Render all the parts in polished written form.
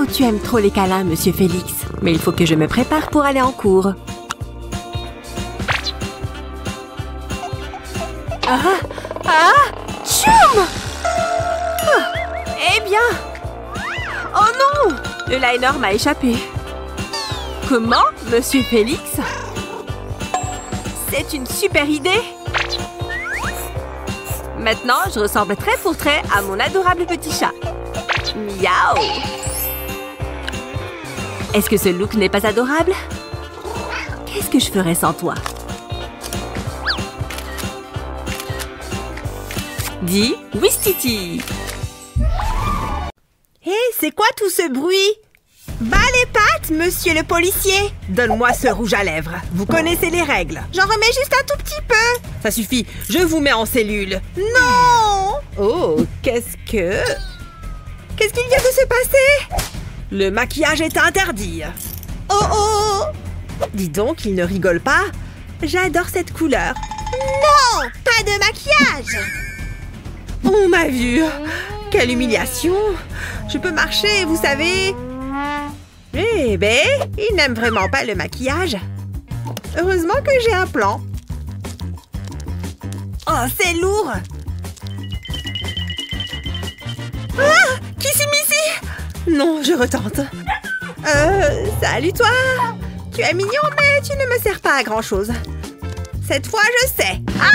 Oh, tu aimes trop les câlins, Monsieur Félix. Mais il faut que je me prépare pour aller en cours. Tchoum! Eh bien! Oh non! Le liner m'a échappé. Comment, Monsieur Félix? C'est une super idée! Maintenant, je ressemble trait pour trait à mon adorable petit chat. Miaou! Est-ce que ce look n'est pas adorable? Qu'est-ce que je ferais sans toi? Dis Wistiti! Hé, c'est quoi tout ce bruit? Bas les pattes, monsieur le policier! Donne-moi ce rouge à lèvres. Vous connaissez les règles. J'en remets juste un tout petit peu. Ça suffit, je vous mets en cellule. Non! Oh, qu'est-ce qu'il vient de se passer? Le maquillage est interdit. Oh oh! Dis donc, il ne rigole pas. J'adore cette couleur. Non! Pas de maquillage! On m'a vu. Quelle humiliation! Je peux marcher, vous savez. Eh ben, il n'aime vraiment pas le maquillage. Heureusement que j'ai un plan. Oh, c'est lourd! Ah! Qui s'est mis ici? Non, je retente. Salut toi! Tu es mignon, mais tu ne me sers pas à grand-chose. Cette fois, je sais. Ah!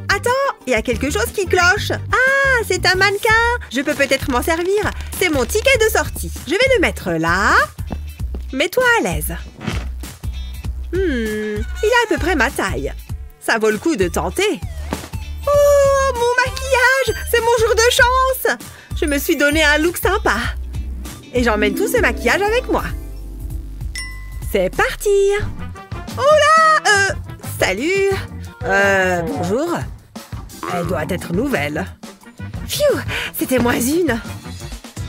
Attends, il y a quelque chose qui cloche. Ah, c'est un mannequin. Je peux peut-être m'en servir. C'est mon ticket de sortie. Je vais le mettre là. Mets-toi à l'aise. Il a à peu près ma taille. Ça vaut le coup de tenter. Oh, mon maquillage! C'est mon jour de chance! Je me suis donné un look sympa. Et j'emmène tout ce maquillage avec moi. C'est parti! Oh là! Salut! Bonjour. Elle doit être nouvelle. Pfiou! C'était moins une.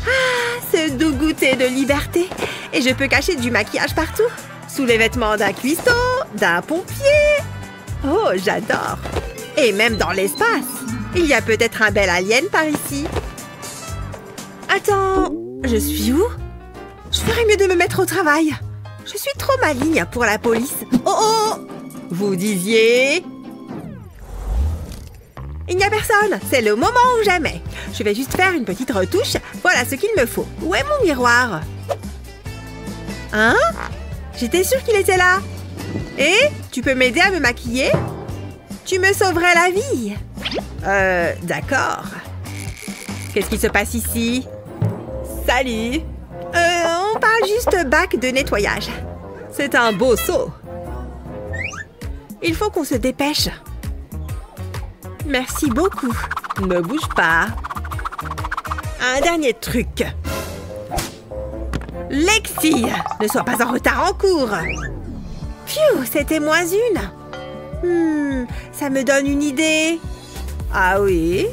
Ah, ce doux goûter de liberté. Et je peux cacher du maquillage partout. Sous les vêtements d'un cuistot, d'un pompier. Oh, j'adore. Et même dans l'espace. Il y a peut-être un bel alien par ici. Attends, je suis où? Je ferais mieux de me mettre au travail. Je suis trop maligne pour la police. Oh oh! Vous disiez? Il n'y a personne. C'est le moment ou jamais. Je vais juste faire une petite retouche. Voilà ce qu'il me faut. Où est mon miroir? Hein? J'étais sûre qu'il était là. Et tu peux m'aider à me maquiller? Tu me sauverais la vie. D'accord. Qu'est-ce qui se passe ici? Salut. On parle juste bac de nettoyage. C'est un beau seau. Il faut qu'on se dépêche. Merci beaucoup. Ne bouge pas. Un dernier truc. Lexi, ne sois pas en retard en cours. Pfiou, c'était moins une. Ça me donne une idée. Ah oui?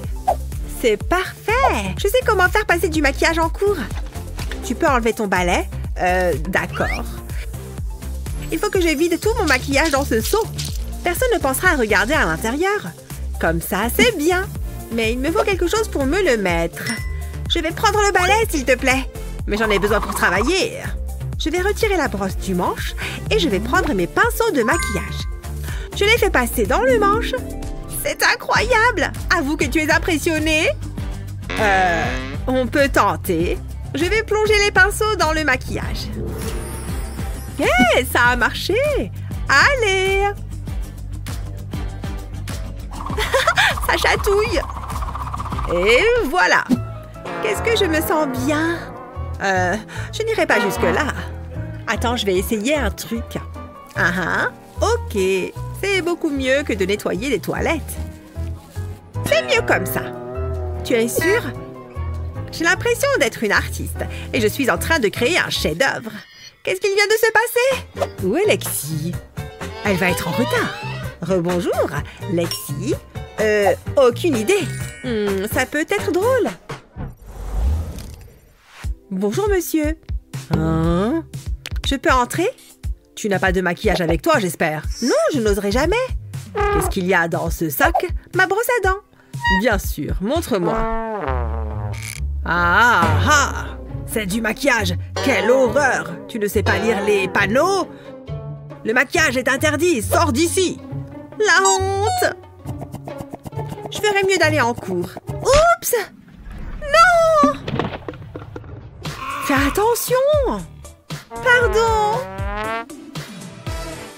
C'est parfait. Je sais comment faire passer du maquillage en cours. Tu peux enlever ton balai? D'accord. Il faut que je vide tout mon maquillage dans ce seau. Personne ne pensera à regarder à l'intérieur. Comme ça, c'est bien. Mais il me faut quelque chose pour me le mettre. Je vais prendre le balai, s'il te plaît. Mais j'en ai besoin pour travailler. Je vais retirer la brosse du manche et je vais prendre mes pinceaux de maquillage. Je les fais passer dans le manche. C'est incroyable! Avoue que tu es impressionnée. On peut tenter. Je vais plonger les pinceaux dans le maquillage. Ça a marché! Allez! Ça chatouille! Et voilà! Qu'est-ce que je me sens bien! Je n'irai pas jusque-là. Attends, je vais essayer un truc. Ok. C'est beaucoup mieux que de nettoyer les toilettes. C'est mieux comme ça. Tu es sûre? J'ai l'impression d'être une artiste et je suis en train de créer un chef-d'œuvre. Qu'est-ce qu'il vient de se passer? Où est Lexi? Elle va être en retard. Rebonjour, Lexi. Aucune idée. Ça peut être drôle. Bonjour, monsieur. Hein? Je peux entrer? Tu n'as pas de maquillage avec toi, j'espère. Non, je n'oserais jamais. Qu'est-ce qu'il y a dans ce sac? Ma brosse à dents. Bien sûr, montre-moi. C'est du maquillage. Quelle horreur! Tu ne sais pas lire les panneaux? Le maquillage est interdit. Sors d'ici. La honte! Je ferais mieux d'aller en cours. Oups! Non! Fais attention! Pardon!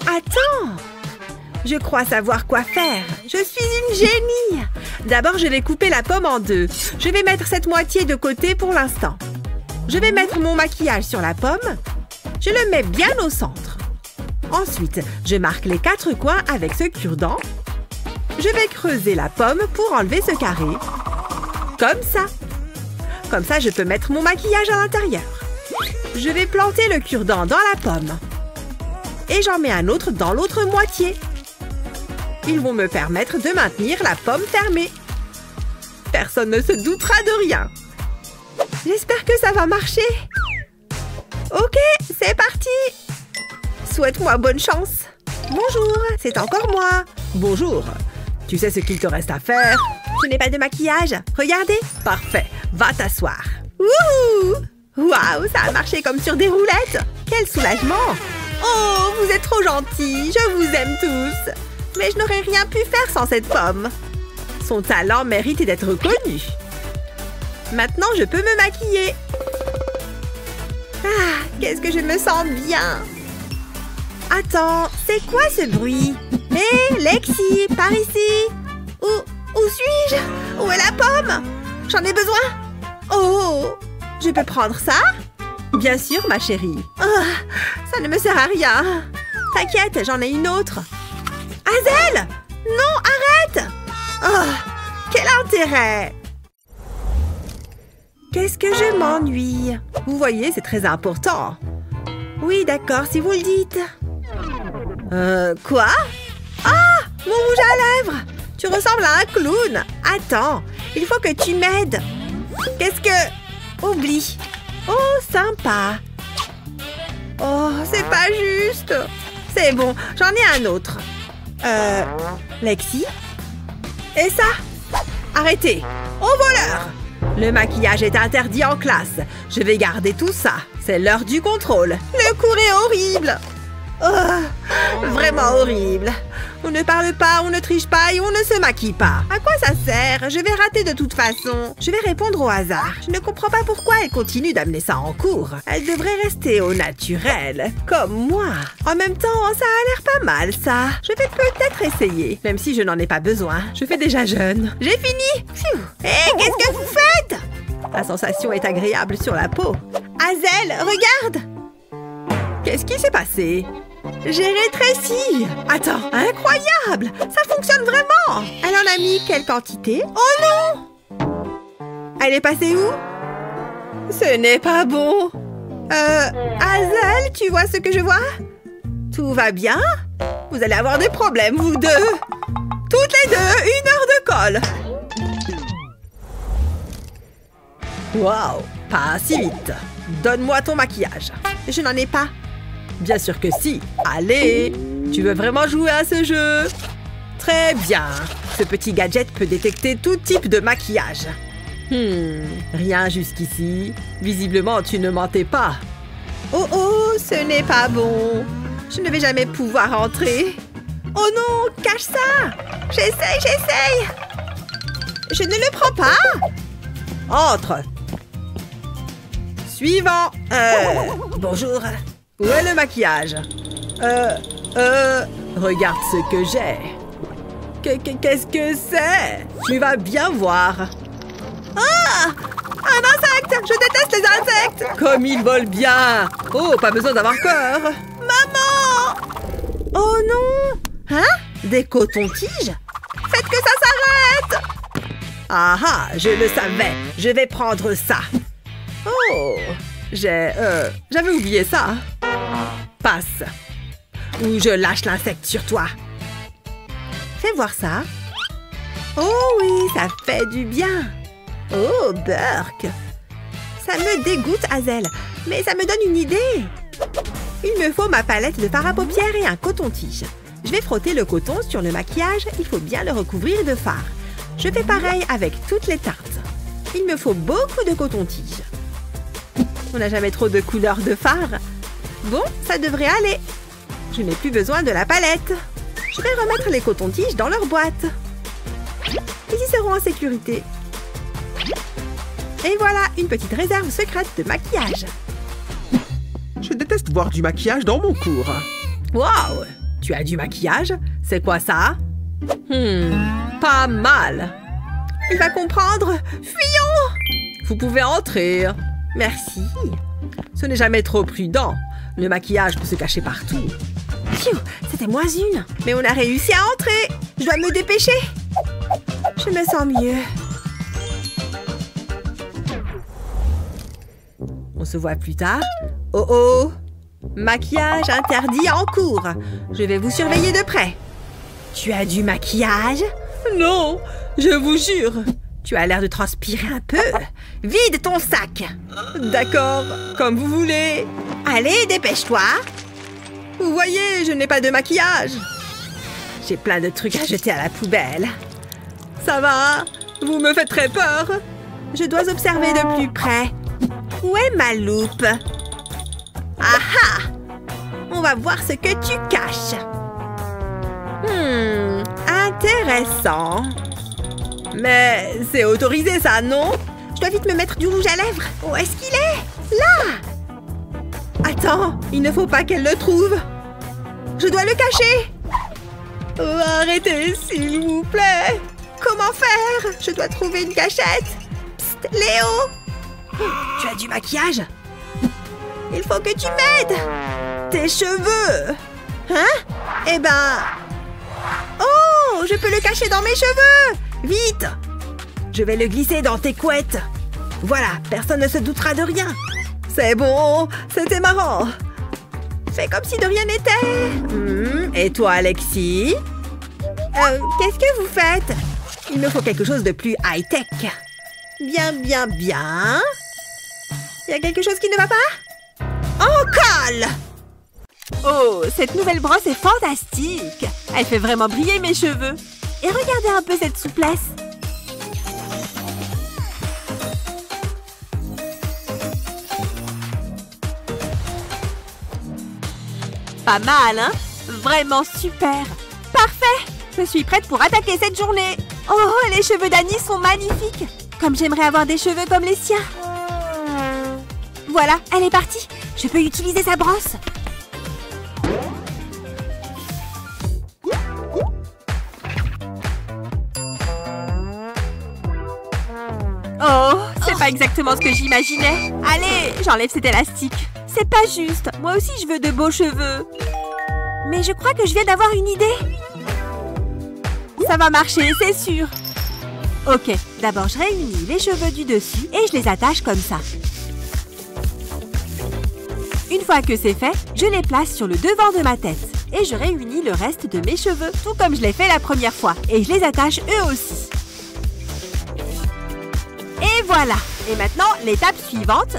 Attends! Je crois savoir quoi faire. Je suis une génie! D'abord, je vais couper la pomme en deux. Je vais mettre cette moitié de côté pour l'instant. Je vais mettre mon maquillage sur la pomme. Je le mets bien au centre. Ensuite, je marque les 4 coins avec ce cure-dent. Je vais creuser la pomme pour enlever ce carré. Comme ça. Comme ça, je peux mettre mon maquillage à l'intérieur. Je vais planter le cure-dent dans la pomme. Et j'en mets un autre dans l'autre moitié. Ils vont me permettre de maintenir la pomme fermée. Personne ne se doutera de rien. J'espère que ça va marcher. Ok, c'est parti. Souhaite-moi bonne chance. Bonjour, c'est encore moi. Bonjour. Tu sais ce qu'il te reste à faire? Je n'ai pas de maquillage. Regardez. Parfait. Va t'asseoir. Wouhou! Waouh, ça a marché comme sur des roulettes. Quel soulagement. Oh, vous êtes trop gentils. Je vous aime tous. Mais je n'aurais rien pu faire sans cette pomme. Son talent mérite d'être reconnu. Maintenant, je peux me maquiller. Ah, qu'est-ce que je me sens bien. Attends, c'est quoi ce bruit? Hé, Lexi, par ici. Où suis-je? Où est la pomme? J'en ai besoin. Oh, je peux prendre ça? Bien sûr, ma chérie. Oh, ça ne me sert à rien. T'inquiète, j'en ai une autre. Hazel! Non, arrête! Oh, quel intérêt! Qu'est-ce que je m'ennuie? Vous voyez, c'est très important. Oui, d'accord, si vous le dites. Quoi? Ah! Mon rouge à lèvres! Tu ressembles à un clown. Attends, il faut que tu m'aides. Qu'est-ce que... Oublie. Oh, sympa. Oh, c'est pas juste. C'est bon, j'en ai un autre. Lexi? Et ça? Arrêtez. Au voleur! Le maquillage est interdit en classe. Je vais garder tout ça. C'est l'heure du contrôle. Le cours est horrible. Oh, vraiment horrible. On ne parle pas, on ne triche pas et on ne se maquille pas. À quoi ça sert? Je vais rater de toute façon. Je vais répondre au hasard. Je ne comprends pas pourquoi elle continue d'amener ça en cours. Elle devrait rester au naturel, comme moi. En même temps, ça a l'air pas mal, ça. Je vais peut-être essayer, même si je n'en ai pas besoin. Je fais déjà jeune. J'ai fini. Hé, qu'est-ce que vous faites? La sensation est agréable sur la peau. Hazel, regarde! Qu'est-ce qui s'est passé? J'ai rétréci. Attends, incroyable! Ça fonctionne vraiment! Elle en a mis quelle quantité? Oh non! Elle est passée où? Ce n'est pas bon. Hazel, tu vois ce que je vois? Tout va bien? Vous allez avoir des problèmes, vous deux. Toutes les deux, 1 heure de colle. Waouh, pas si vite. Donne-moi ton maquillage. Je n'en ai pas. Bien sûr que si. Allez, tu veux vraiment jouer à ce jeu? Très bien. Ce petit gadget peut détecter tout type de maquillage. Rien jusqu'ici. Visiblement, tu ne mentais pas. Oh oh, ce n'est pas bon. Je ne vais jamais pouvoir entrer. Oh non, cache ça. J'essaye. Je ne le prends pas. Entre. Suivant. Bonjour. Où est le maquillage? Regarde ce que j'ai. Qu'est-ce que c'est? Tu vas bien voir. Ah! Un insecte! Je déteste les insectes! Comme ils volent bien! Oh, pas besoin d'avoir peur! Maman! Oh non! Hein? Des cotons-tiges? Faites que ça s'arrête! Ah ah, je le savais! Je vais prendre ça! Oh! J'avais oublié ça. Passe. Ou je lâche l'insecte sur toi. Fais voir ça. Oh oui, ça fait du bien. Oh, Burk. Ça me dégoûte, Hazel, mais ça me donne une idée. Il me faut ma palette de fard à paupières et un coton-tige. Je vais frotter le coton sur le maquillage. Il faut bien le recouvrir de fard. Je fais pareil avec toutes les tartes. Il me faut beaucoup de coton-tige. On n'a jamais trop de couleurs de fard. Bon, ça devrait aller. Je n'ai plus besoin de la palette. Je vais remettre les cotons-tiges dans leur boîte. Ils y seront en sécurité. Et voilà, une petite réserve secrète de maquillage. Je déteste voir du maquillage dans mon cours. Waouh! Tu as du maquillage? C'est quoi ça? Pas mal. Il va comprendre. Fuyons! Vous pouvez entrer. Merci. Ce n'est jamais trop prudent. Le maquillage peut se cacher partout. Phew, c'était moins une. Mais on a réussi à entrer. Je dois me dépêcher. Je me sens mieux. On se voit plus tard. Oh oh! Maquillage interdit en cours. Je vais vous surveiller de près. Tu as du maquillage? Non, je vous jure. Tu as l'air de transpirer un peu. Vide ton sac. D'accord, comme vous voulez. Allez, dépêche-toi. Vous voyez, je n'ai pas de maquillage. J'ai plein de trucs à jeter à la poubelle. Ça va? Vous me faites très peur. Je dois observer de plus près. Où est ma loupe? Ah! On va voir ce que tu caches. Intéressant. Mais c'est autorisé ça, non? Je dois vite me mettre du rouge à lèvres. Où est-ce qu'il est? Là! Attends, il ne faut pas qu'elle le trouve. Je dois le cacher. Oh, arrêtez, s'il vous plaît. Comment faire? Je dois trouver une cachette. Psst, Léo! Tu as du maquillage? Il faut que tu m'aides. Tes cheveux. Hein? Eh ben... Oh, je peux le cacher dans mes cheveux. Vite! Je vais le glisser dans tes couettes. Voilà, personne ne se doutera de rien. C'est bon, c'était marrant. Fais comme si de rien n'était. Et toi, Alexis? Qu'est-ce que vous faites? Il me faut quelque chose de plus high-tech. Bien. Il y a quelque chose qui ne va pas? En colle! Oh, cette nouvelle brosse est fantastique. Elle fait vraiment briller mes cheveux. Et regardez un peu cette souplesse. Pas mal, hein? Vraiment super. Parfait. Je suis prête pour attaquer cette journée. Oh, les cheveux d'Annie sont magnifiques. Comme j'aimerais avoir des cheveux comme les siens. Voilà, elle est partie. Je peux utiliser sa brosse. Oh, c'est pas exactement ce que j'imaginais. Allez, j'enlève cet élastique. C'est pas juste. Moi aussi, je veux de beaux cheveux. Mais je crois que je viens d'avoir une idée. Ça va marcher, c'est sûr. Ok, d'abord, je réunis les cheveux du dessus et je les attache comme ça. Une fois que c'est fait, je les place sur le devant de ma tête. Et je réunis le reste de mes cheveux, tout comme je l'ai fait la première fois. Et je les attache eux aussi. Et voilà. Et maintenant, l'étape suivante.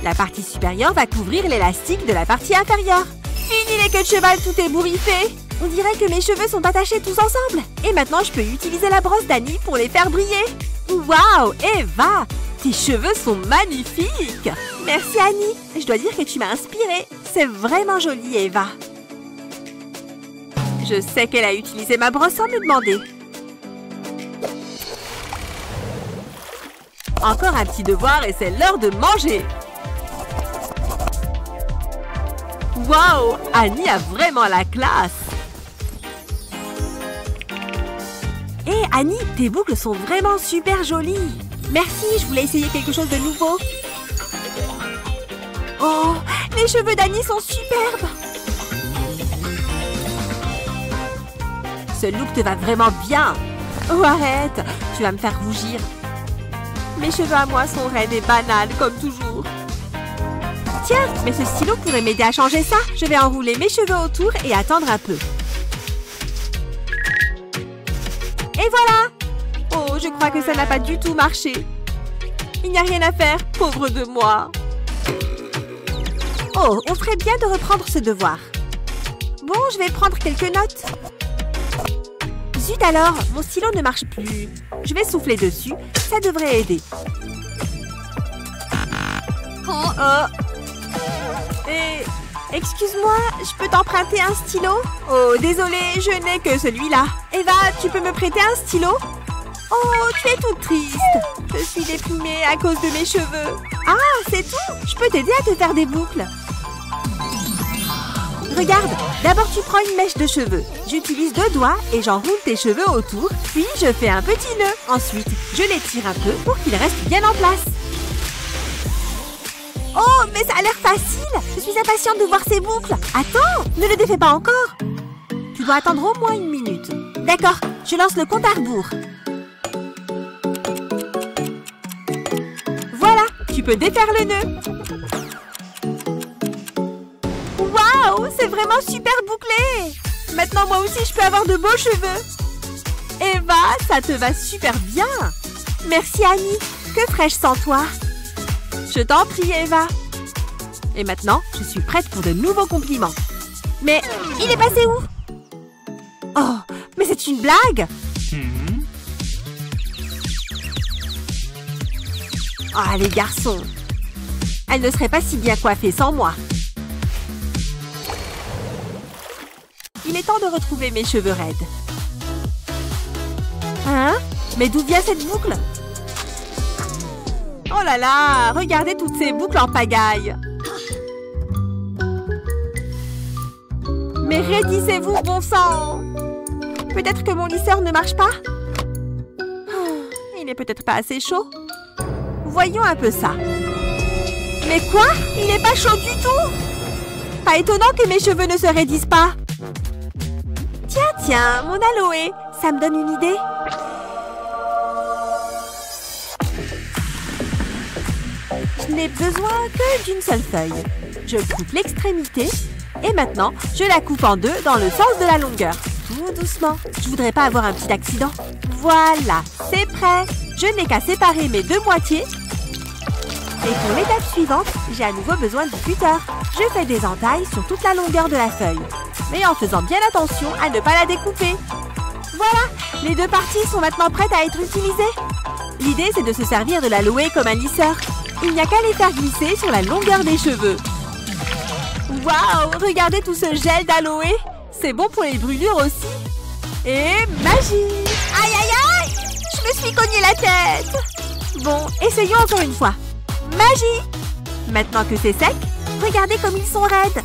La partie supérieure va couvrir l'élastique de la partie inférieure. Fini les queues de cheval tout ébouriffées. On dirait que mes cheveux sont attachés tous ensemble. Et maintenant, je peux utiliser la brosse d'Annie pour les faire briller. Waouh, Eva! Tes cheveux sont magnifiques! Merci Annie. Je dois dire que tu m'as inspirée. C'est vraiment joli, Eva. Je sais qu'elle a utilisé ma brosse sans me demander. Encore un petit devoir et c'est l'heure de manger. Waouh! Annie a vraiment la classe. Hé, Annie, tes boucles sont vraiment super jolies. Merci, je voulais essayer quelque chose de nouveau. Oh, les cheveux d'Annie sont superbes. Ce look te va vraiment bien. Oh, arrête, tu vas me faire rougir. Mes cheveux à moi sont raides et banals, comme toujours. Tiens, mais ce stylo pourrait m'aider à changer ça. Je vais enrouler mes cheveux autour et attendre un peu. Et voilà! Oh, je crois que ça n'a pas du tout marché. Il n'y a rien à faire, pauvre de moi. Oh, on ferait bien de reprendre ce devoir. Bon, je vais prendre quelques notes. Zut alors, mon stylo ne marche plus. Je vais souffler dessus, ça devrait aider. Oh. Et... excuse-moi, je peux t'emprunter un stylo? Oh, désolée, je n'ai que celui-là. Eva, tu peux me prêter un stylo? Oh, tu es toute triste. Je suis déprimée à cause de mes cheveux. Ah, c'est tout? Je peux t'aider à te faire des boucles. Regarde, d'abord tu prends une mèche de cheveux. J'utilise 2 doigts et j'enroule tes cheveux autour. Puis je fais un petit nœud. Ensuite, je l'étire un peu pour qu'il reste bien en place. Oh, mais ça a l'air facile! Je suis impatiente de voir ces boucles. Attends, ne le défais pas encore. Tu dois attendre au moins 1 minute. D'accord, je lance le compte à rebours. Voilà, tu peux défaire le nœud. Waouh, c'est vraiment super bouclé! Maintenant, moi aussi, je peux avoir de beaux cheveux. Eva, ça te va super bien. Merci, Annie. Que ferais-je sans toi? Je t'en prie, Eva. Et maintenant, je suis prête pour de nouveaux compliments. Mais il est passé où? Oh, mais c'est une blague! Ah, les garçons! Elle ne serait pas si bien coiffée sans moi. Il est temps de retrouver mes cheveux raides. Hein? Mais d'où vient cette boucle? Oh là là! Regardez toutes ces boucles en pagaille! Mais raidissez-vous, bon sang! Peut-être que mon lisseur ne marche pas? Il n'est peut-être pas assez chaud? Voyons un peu ça. Mais quoi? Il n'est pas chaud du tout! Pas étonnant que mes cheveux ne se raidissent pas! Tiens, mon aloe! Ça me donne une idée? Je n'ai besoin que d'une seule feuille. Je coupe l'extrémité et maintenant, je la coupe en 2 dans le sens de la longueur. Tout doucement. Je voudrais pas avoir un petit accident. Voilà, c'est prêt. Je n'ai qu'à séparer mes 2 moitiés. Et pour l'étape suivante, j'ai à nouveau besoin du cutter. Je fais des entailles sur toute la longueur de la feuille, mais en faisant bien attention à ne pas la découper. Voilà, les 2 parties sont maintenant prêtes à être utilisées. L'idée, c'est de se servir de l'aloe comme un lisseur. Il n'y a qu'à les faire glisser sur la longueur des cheveux. Waouh, regardez tout ce gel d'aloe. C'est bon pour les brûlures aussi. Et magie! Aïe, aïe, aïe! Je me suis cogné la tête. Bon, essayons encore une fois. Magie! Maintenant que c'est sec, regardez comme ils sont raides.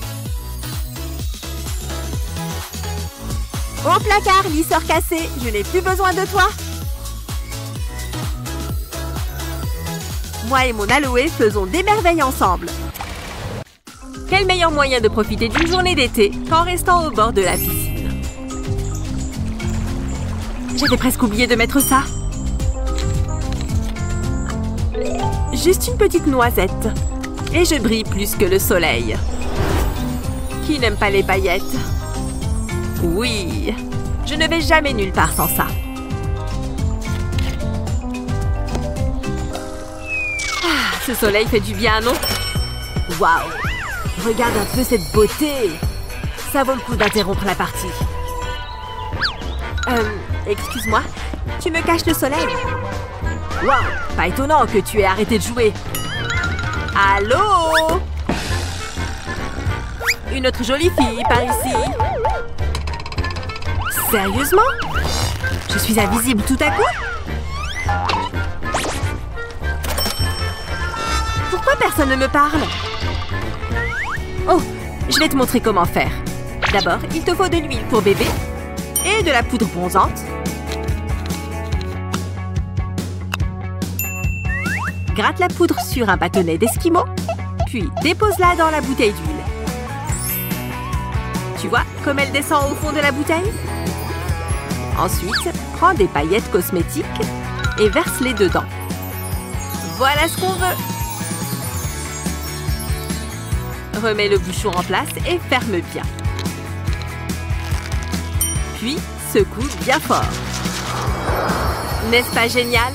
Au placard, lisseur cassé, je n'ai plus besoin de toi. Moi et mon aloe faisons des merveilles ensemble. Quel meilleur moyen de profiter d'une journée d'été qu'en restant au bord de la piscine. J'avais presque oublié de mettre ça. Juste une petite noisette. Et je brille plus que le soleil. Qui n'aime pas les paillettes? Oui, je ne vais jamais nulle part sans ça. Ah, ce soleil fait du bien, non? Waouh! Regarde un peu cette beauté! Ça vaut le coup d'interrompre la partie. Excuse-moi, tu me caches le soleil? Waouh! Pas étonnant que tu aies arrêté de jouer. Allô? Une autre jolie fille par ici. Sérieusement? Je suis invisible tout à coup? Pourquoi personne ne me parle? Oh, je vais te montrer comment faire. D'abord, il te faut de l'huile pour bébé et de la poudre bronzante. Gratte la poudre sur un bâtonnet d'esquimau, puis dépose-la dans la bouteille d'huile. Tu vois comme elle descend au fond de la bouteille? Ensuite, prends des paillettes cosmétiques et verse-les dedans. Voilà ce qu'on veut. Remets le bouchon en place et ferme bien. Puis, secoue bien fort. N'est-ce pas génial?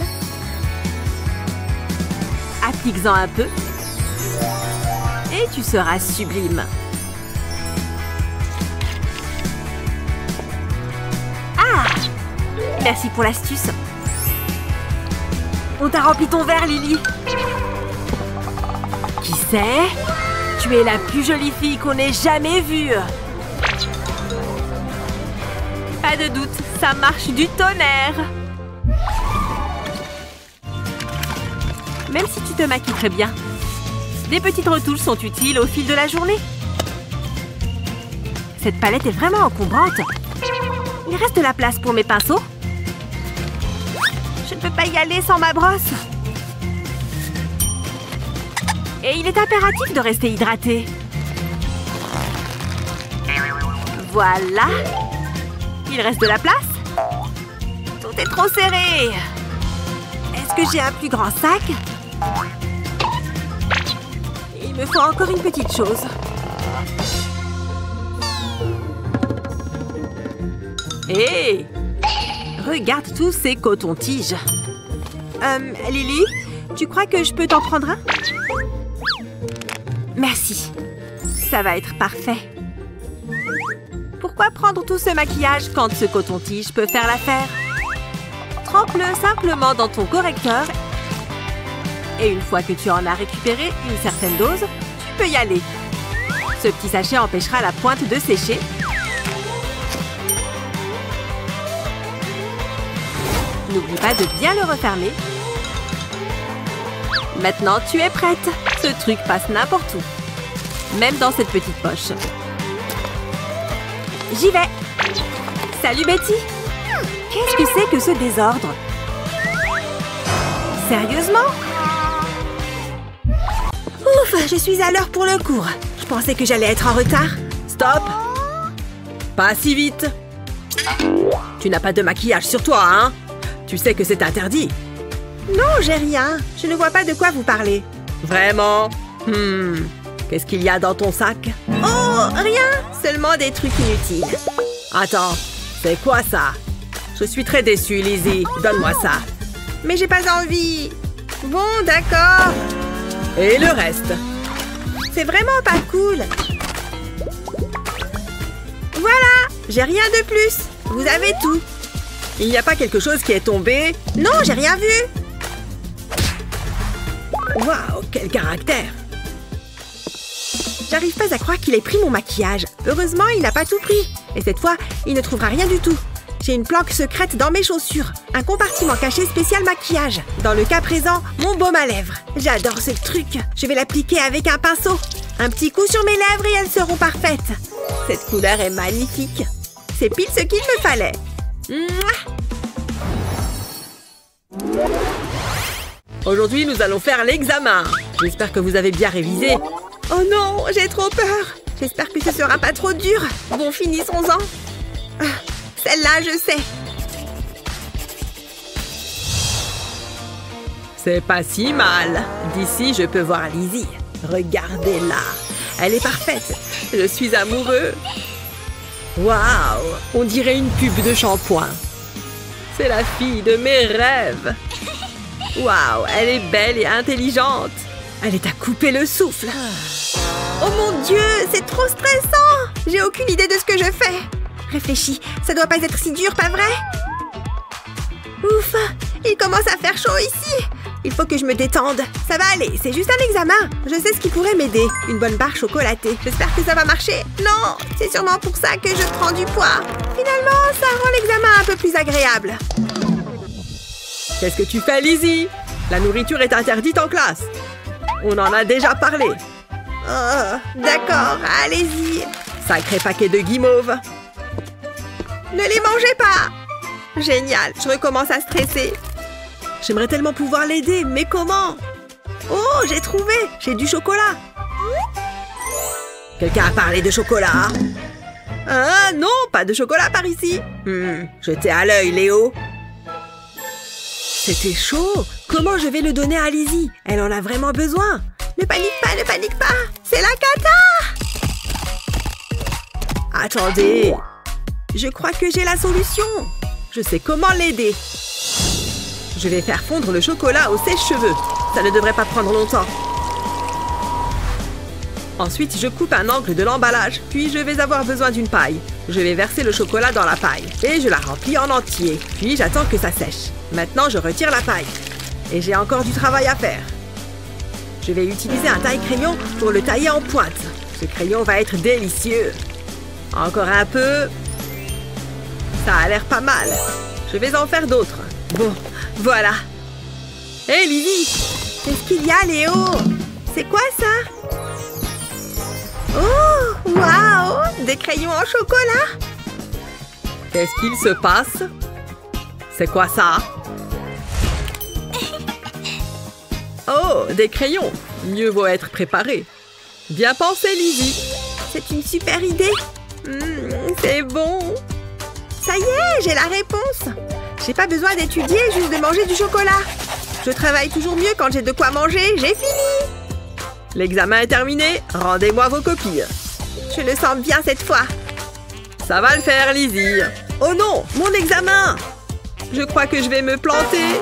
Applique-en un peu. Et tu seras sublime. Ah! Merci pour l'astuce. On t'a rempli ton verre, Lily. Qui sais, tu es la plus jolie fille qu'on ait jamais vue. Pas de doute, ça marche du tonnerre. Même si tu te maquilles très bien, des petites retouches sont utiles au fil de la journée. Cette palette est vraiment encombrante. Il reste de la place pour mes pinceaux. Je ne peux pas y aller sans ma brosse. Et il est impératif de rester hydraté. Voilà. Il reste de la place. Tout est trop serré. Est-ce que j'ai un plus grand sac? Il me faut encore une petite chose. Hé! Regarde tous ces cotons-tiges. Lily, tu crois que je peux t'en prendre un? Merci. Ça va être parfait. Pourquoi prendre tout ce maquillage quand ce coton-tige peut faire l'affaire? Trempe-le simplement dans ton correcteur. Et une fois que tu en as récupéré une certaine dose, tu peux y aller. Ce petit sachet empêchera la pointe de sécher. N'oublie pas de bien le refermer. Maintenant, tu es prête. Ce truc passe n'importe où. Même dans cette petite poche. J'y vais. Salut Betty. Qu'est-ce que c'est que ce désordre? Sérieusement? Ouf, je suis à l'heure pour le cours. Je pensais que j'allais être en retard. Stop! Pas si vite! Tu n'as pas de maquillage sur toi, hein? Tu sais que c'est interdit. Non, j'ai rien. Je ne vois pas de quoi vous parlez. Vraiment? Qu'est-ce qu'il y a dans ton sac? Oh, rien. Seulement des trucs inutiles. Attends, c'est quoi ça? Je suis très déçue, Lizzie. Donne-moi ça. Mais j'ai pas envie. Bon, d'accord. Et le reste? C'est vraiment pas cool. Voilà, j'ai rien de plus. Vous avez tout. Il n'y a pas quelque chose qui est tombé? Non, j'ai rien vu. Waouh, quel caractère! J'arrive pas à croire qu'il ait pris mon maquillage. Heureusement, il n'a pas tout pris. Et cette fois, il ne trouvera rien du tout. J'ai une planque secrète dans mes chaussures. Un compartiment caché spécial maquillage. Dans le cas présent, mon baume à lèvres. J'adore ce truc. Je vais l'appliquer avec un pinceau. Un petit coup sur mes lèvres et elles seront parfaites. Cette couleur est magnifique. C'est pile ce qu'il me fallait. Mouah! Aujourd'hui, nous allons faire l'examen. J'espère que vous avez bien révisé. Oh non, j'ai trop peur. J'espère que ce sera pas trop dur. Bon, finissons-en. Ah, celle-là, je sais. C'est pas si mal. D'ici, je peux voir Lizzie. Regardez-la. Elle est parfaite. Je suis amoureux. Waouh! On dirait une pub de shampoing. C'est la fille de mes rêves. Waouh! Elle est belle et intelligente. Elle est à couper le souffle. Oh mon Dieu, c'est trop stressant. J'ai aucune idée de ce que je fais. Réfléchis, ça doit pas être si dur, pas vrai? Ouf, il commence à faire chaud ici. Il faut que je me détende. Ça va aller, c'est juste un examen. Je sais ce qui pourrait m'aider. Une bonne barre chocolatée. J'espère que ça va marcher. Non, c'est sûrement pour ça que je prends du poids. Finalement, ça rend l'examen un peu plus agréable. Qu'est-ce que tu fais, Lizzie? La nourriture est interdite en classe. On en a déjà parlé. Oh, d'accord, allez-y. Sacré paquet de guimauves. Ne les mangez pas. Génial, je recommence à stresser. J'aimerais tellement pouvoir l'aider, mais comment? Oh, j'ai trouvé. J'ai du chocolat. Quelqu'un a parlé de chocolat? Ah non, pas de chocolat par ici. Jetez à l'œil, Léo. C'était chaud. Comment je vais le donner à Lizzie? Elle en a vraiment besoin. Ne panique pas. C'est la cata. Attendez. Je crois que j'ai la solution. Je sais comment l'aider. Je vais faire fondre le chocolat au sèche-cheveux. Ça ne devrait pas prendre longtemps. Ensuite, je coupe un angle de l'emballage. Puis, je vais avoir besoin d'une paille. Je vais verser le chocolat dans la paille. Et je la remplis en entier. Puis, j'attends que ça sèche. Maintenant, je retire la paille. Et j'ai encore du travail à faire. Je vais utiliser un taille-crayon pour le tailler en pointe. Ce crayon va être délicieux. Encore un peu. Ça a l'air pas mal. Je vais en faire d'autres. Bon, voilà. Hé, Lily! Qu'est-ce qu'il y a, Léo? C'est quoi ça? Oh, waouh! Des crayons en chocolat? Qu'est-ce qu'il se passe? C'est quoi ça? Oh, des crayons! Mieux vaut être préparé. Bien pensé, Lizzie. C'est une super idée. C'est bon. Ça y est, j'ai la réponse. J'ai pas besoin d'étudier, juste de manger du chocolat. Je travaille toujours mieux quand j'ai de quoi manger. J'ai fini. L'examen est terminé. Rendez-moi vos copies. Je le sens bien cette fois. Ça va le faire, Lizzie. Oh non, mon examen! Je crois que je vais me planter.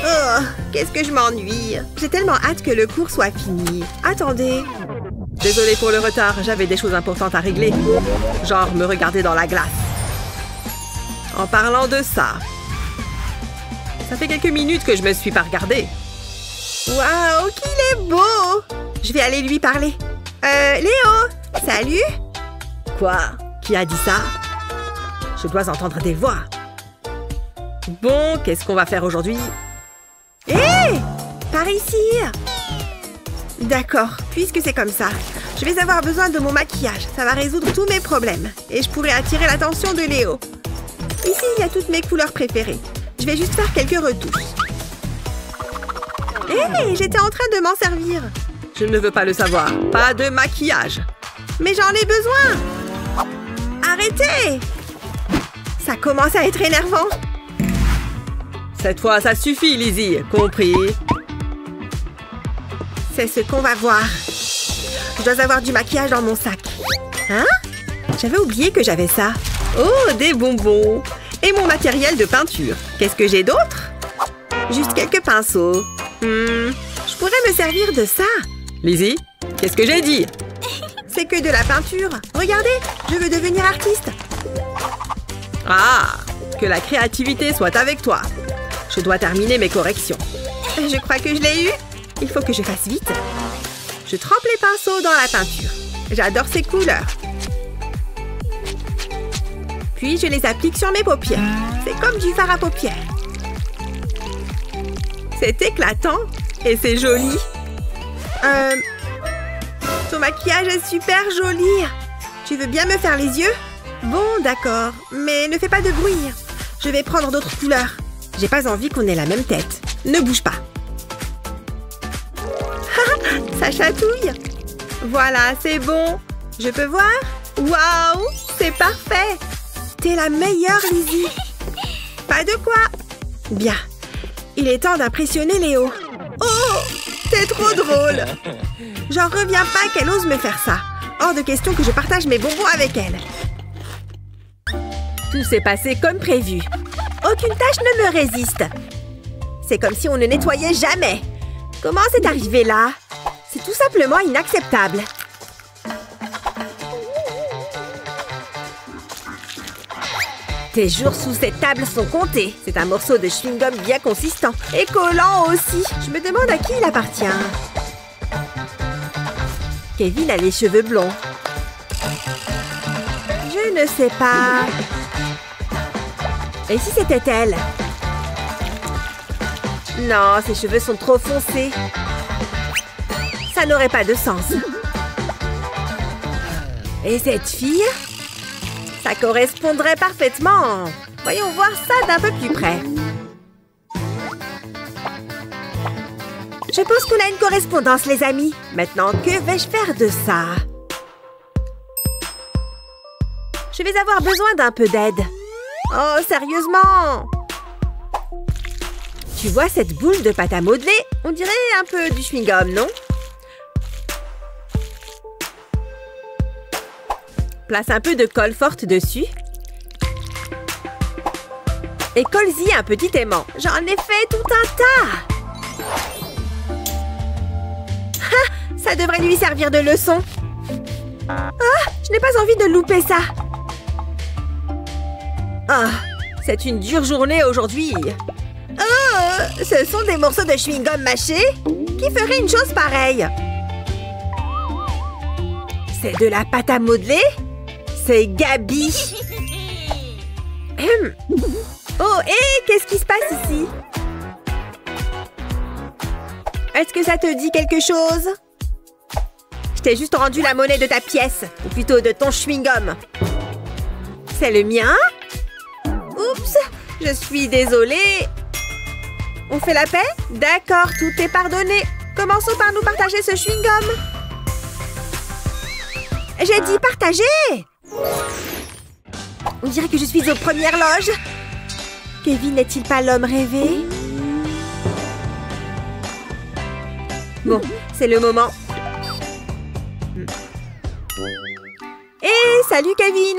Oh, qu'est-ce que je m'ennuie. J'ai tellement hâte que le cours soit fini. Attendez. Désolée pour le retard, j'avais des choses importantes à régler. Genre me regarder dans la glace. En parlant de ça, ça fait quelques minutes que je me suis pas regardée. Waouh, qu'il est beau! Je vais aller lui parler. Léo! Salut! Quoi? Qui a dit ça? Je dois entendre des voix. Bon, qu'est-ce qu'on va faire aujourd'hui? Hé! Par ici! D'accord, puisque c'est comme ça, je vais avoir besoin de mon maquillage. Ça va résoudre tous mes problèmes. Et je pourrai attirer l'attention de Léo. Ici, il y a toutes mes couleurs préférées. Je vais juste faire quelques retouches. Hé! J'étais en train de m'en servir. Je ne veux pas le savoir. Pas de maquillage. Mais j'en ai besoin! Arrêtez! Ça commence à être énervant. Cette fois, ça suffit, Lizzie. Compris? C'est ce qu'on va voir. Je dois avoir du maquillage dans mon sac. Hein? J'avais oublié que j'avais ça. Oh, des bonbons! Et mon matériel de peinture. Qu'est-ce que j'ai d'autre? Juste quelques pinceaux. Je pourrais me servir de ça. Lizzie, qu'est-ce que j'ai dit? C'est que de la peinture. Regardez, je veux devenir artiste. Ah! Que la créativité soit avec toi. Je dois terminer mes corrections. Je crois que je l'ai eu. Il faut que je fasse vite. Je trempe les pinceaux dans la peinture. J'adore ces couleurs. Puis je les applique sur mes paupières. C'est comme du fard à paupières. C'est éclatant et c'est joli. Ton maquillage est super joli. Tu veux bien me faire les yeux? Bon, d'accord, mais ne fais pas de bruit. Je vais prendre d'autres couleurs. J'ai pas envie qu'on ait la même tête. Ne bouge pas. Ça chatouille. Voilà, c'est bon. Je peux voir? Waouh, c'est parfait. T'es la meilleure, Lizzie. Pas de quoi. Bien. Il est temps d'impressionner Léo. Oh, c'est trop drôle. J'en reviens pas qu'elle ose me faire ça. Hors de question que je partage mes bonbons avec elle. Tout s'est passé comme prévu. Aucune tâche ne me résiste. C'est comme si on ne nettoyait jamais. Comment c'est arrivé là? C'est tout simplement inacceptable. Tes jours sous cette table sont comptés. C'est un morceau de chewing-gum bien consistant. Et collant aussi. Je me demande à qui il appartient. Kevin a les cheveux blonds. Je ne sais pas. Et si c'était elle? Non, ses cheveux sont trop foncés. Ça n'aurait pas de sens. Et cette fille? Ça correspondrait parfaitement. Voyons voir ça d'un peu plus près. Je pense qu'on a une correspondance, les amis. Maintenant, que vais-je faire de ça? Je vais avoir besoin d'un peu d'aide. Oh, sérieusement? Tu vois cette boule de pâte à modeler? On dirait un peu du chewing-gum, non? Place un peu de colle forte dessus. Et colle-y un petit aimant. J'en ai fait tout un tas. Ah, ça devrait lui servir de leçon. Ah, je n'ai pas envie de louper ça. Ah, c'est une dure journée aujourd'hui. Oh, ce sont des morceaux de chewing-gum mâché? Qui ferait une chose pareille? C'est de la pâte à modeler? C'est Gabi! Oh, hé! Qu'est-ce qui se passe ici? Est-ce que ça te dit quelque chose? Je t'ai juste rendu la monnaie de ta pièce, ou plutôt de ton chewing-gum. C'est le mien? Oups! Je suis désolée. On fait la paix? D'accord, tout est pardonné. Commençons par nous partager ce chewing-gum. J'ai dit partager! On dirait que je suis aux premières loges. Kevin n'est-il pas l'homme rêvé? Bon, c'est le moment. Hé, salut Kevin!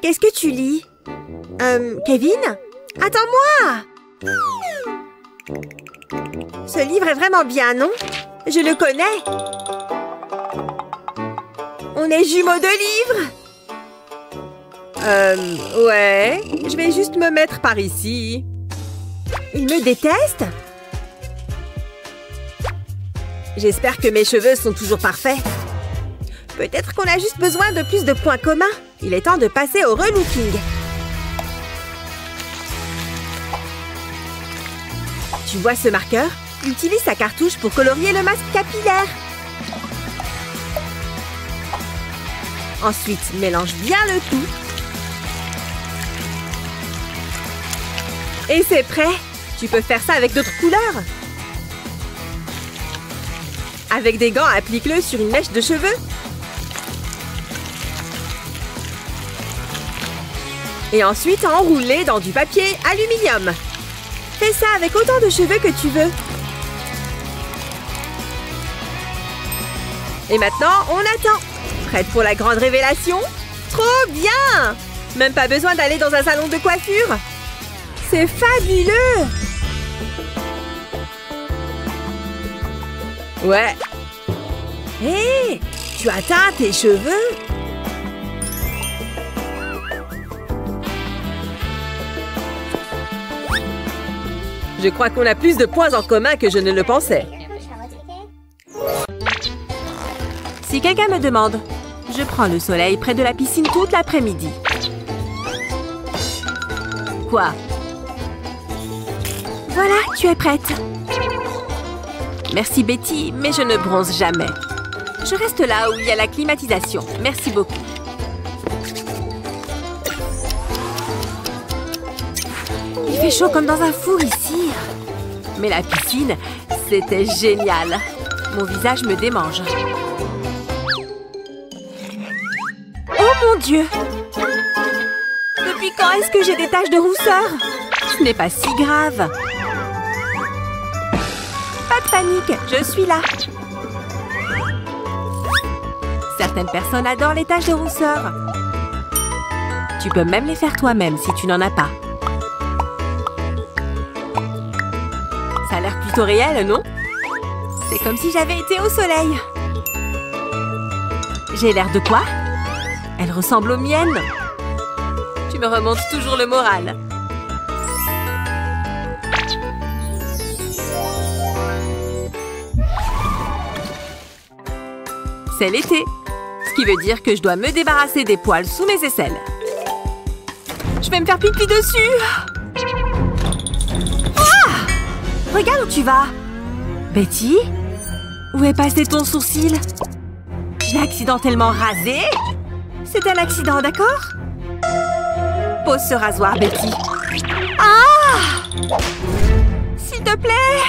Qu'est-ce que tu lis? Kevin? Attends-moi! Ce livre est vraiment bien, non? Je le connais. On est jumeaux de livres. Ouais. Je vais juste me mettre par ici. Il me déteste? J'espère que mes cheveux sont toujours parfaits. Peut-être qu'on a juste besoin de plus de points communs. Il est temps de passer au relooking. Tu vois ce marqueur? Utilise sa cartouche pour colorier le masque capillaire. Ensuite, mélange bien le tout. Et c'est prêt! Tu peux faire ça avec d'autres couleurs. Avec des gants, applique-le sur une mèche de cheveux. Et ensuite, enroule-les dans du papier aluminium. Fais ça avec autant de cheveux que tu veux. Et maintenant, on attend. Prête pour la grande révélation? Trop bien! Même pas besoin d'aller dans un salon de coiffure. C'est fabuleux! Ouais. Hé! Tu as teint tes cheveux? Je crois qu'on a plus de points en commun que je ne le pensais. Si quelqu'un me demande, je prends le soleil près de la piscine toute l'après-midi. Quoi? Voilà, tu es prête. Merci Betty, mais je ne bronze jamais. Je reste là où il y a la climatisation. Merci beaucoup. Il fait chaud comme dans un four ici. Mais la piscine, c'était génial. Mon visage me démange. Oh mon Dieu! Depuis quand est-ce que j'ai des taches de rousseur? Ce n'est pas si grave. Pas de panique, je suis là. Certaines personnes adorent les taches de rousseur. Tu peux même les faire toi-même si tu n'en as pas. Ça a l'air plutôt réel, non? C'est comme si j'avais été au soleil. J'ai l'air de quoi? Elle ressemble aux miennes. Tu me remontes toujours le moral. C'est l'été. Ce qui veut dire que je dois me débarrasser des poils sous mes aisselles. Je vais me faire pipi dessus. Ah! Regarde où tu vas. Betty? Où est passé ton sourcil? Je l'ai accidentellement rasé? C'est un accident, d'accord? Pose ce rasoir, Betty. Ah! S'il te plaît!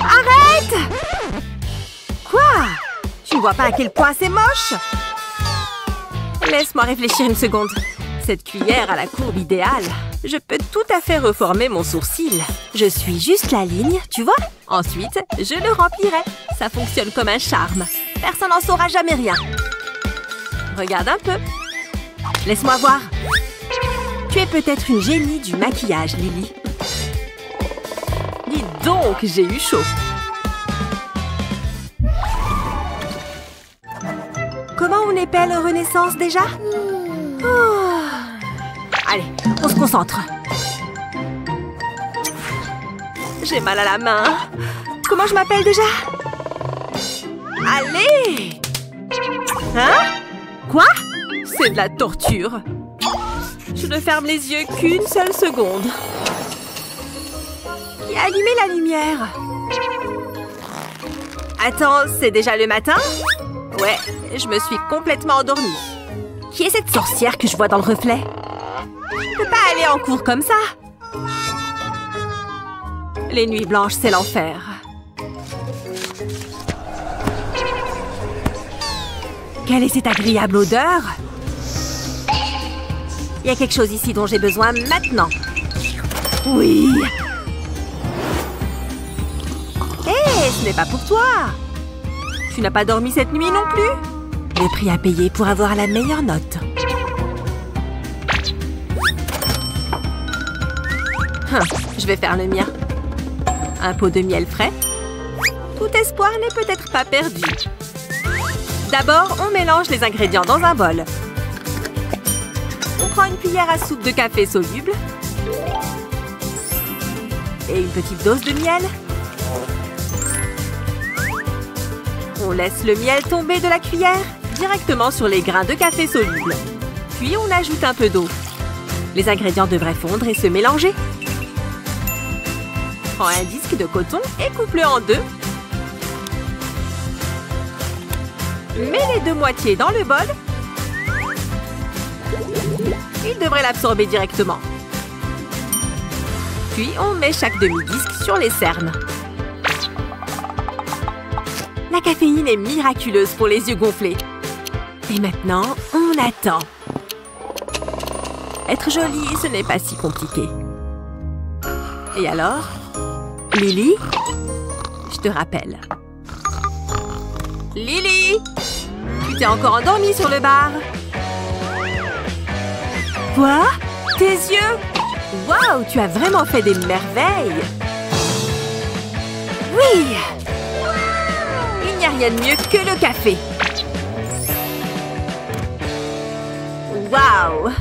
Arrête! Quoi? Tu ne vois pas à quel point c'est moche? Laisse-moi réfléchir une seconde. Cette cuillère a la courbe idéale. Je peux tout à fait reformer mon sourcil. Je suis juste la ligne, tu vois? Ensuite, je le remplirai. Ça fonctionne comme un charme. Personne n'en saura jamais rien. Regarde un peu. Laisse-moi voir. Tu es peut-être une génie du maquillage, Lily. Dis donc, j'ai eu chaud. Comment on épelle Renaissance déjà? Oh. Allez, on se concentre. J'ai mal à la main. Comment je m'appelle déjà? Allez! Hein? Quoi? C'est de la torture. Je ne ferme les yeux qu'une seule seconde. Qui a allumé la lumière? Attends, c'est déjà le matin? Ouais, je me suis complètement endormie. Qui est cette sorcière que je vois dans le reflet? Je peux pas aller en cours comme ça. Les nuits blanches, c'est l'enfer. Quelle est cette agréable odeur? Il y a quelque chose ici dont j'ai besoin maintenant. Oui. Hé, ce n'est pas pour toi. Tu n'as pas dormi cette nuit non plus? Le prix à payer pour avoir la meilleure note. Je vais faire le mien. Un pot de miel frais. Tout espoir n'est peut-être pas perdu. D'abord, on mélange les ingrédients dans un bol. On prend une cuillère à soupe de café soluble. Et une petite dose de miel. On laisse le miel tomber de la cuillère directement sur les grains de café soluble. Puis on ajoute un peu d'eau. Les ingrédients devraient fondre et se mélanger. Prends un disque de coton et coupe-le en deux. Mets les deux moitiés dans le bol. Il devrait l'absorber directement. Puis on met chaque demi-disque sur les cernes. La caféine est miraculeuse pour les yeux gonflés. Et maintenant, on attend. Être jolie, ce n'est pas si compliqué. Et alors? Lily? Je te rappelle. Lily! Tu t'es encore endormie sur le bar. Quoi? Tes yeux? Waouh, tu as vraiment fait des merveilles! Oui! Il n'y a rien de mieux que le café. Waouh!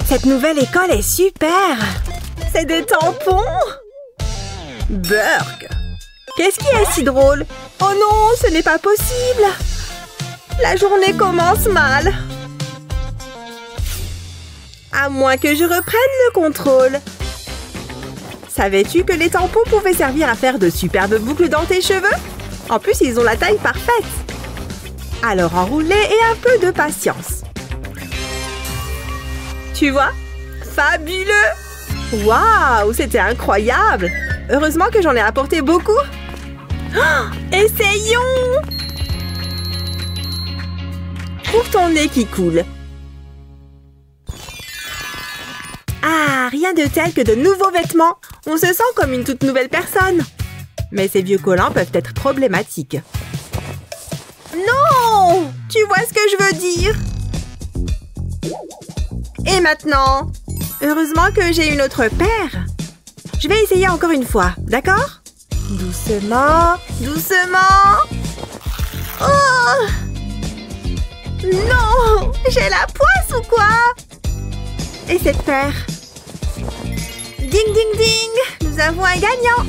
Cette nouvelle école est super! C'est des tampons! Burk! Qu'est-ce qui est si drôle? Oh non, ce n'est pas possible! La journée commence mal! À moins que je reprenne le contrôle. Savais-tu que les tampons pouvaient servir à faire de superbes boucles dans tes cheveux? En plus, ils ont la taille parfaite. Alors enroule-les et un peu de patience. Tu vois? Fabuleux! Waouh, c'était incroyable! Heureusement que j'en ai apporté beaucoup. Oh, essayons! Trouve ton nez qui coule. Ah, rien de tel que de nouveaux vêtements. On se sent comme une toute nouvelle personne. Mais ces vieux collants peuvent être problématiques. Non! Tu vois ce que je veux dire? Et maintenant? Heureusement que j'ai une autre paire. Je vais essayer encore une fois, d'accord? Doucement, doucement. Oh! Non! J'ai la poisse ou quoi? Et cette paire? Ding, ding, ding! Nous avons un gagnant!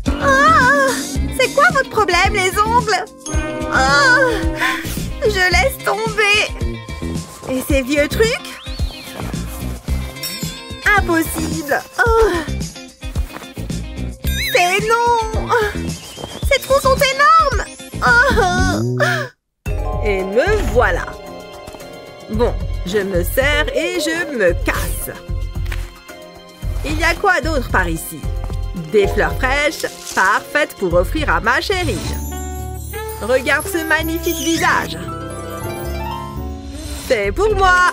Oh! C'est quoi votre problème, les ongles? Oh! Je laisse tomber! Et ces vieux trucs? Impossible! Oh! C'est non! Ces trous sont énormes! Oh! Et me voilà! Bon, je me sers et je me casse. Il y a quoi d'autre par ici? Des fleurs fraîches, parfaites pour offrir à ma chérie. Regarde ce magnifique visage. C'est pour moi.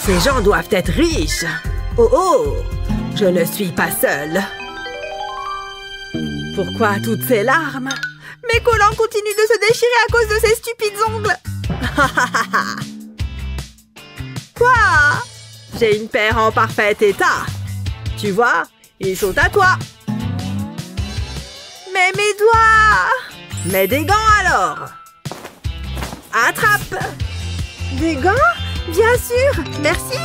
Ces gens doivent être riches. Oh oh, je ne suis pas seule. Pourquoi toutes ces larmes? Mes collants continuent de se déchirer à cause de ces stupides ongles. Quoi? J'ai une paire en parfait état. Tu vois, ils sont à toi. Mais mes doigts! Mets des gants alors. Attrape. Des gants? Bien sûr, merci.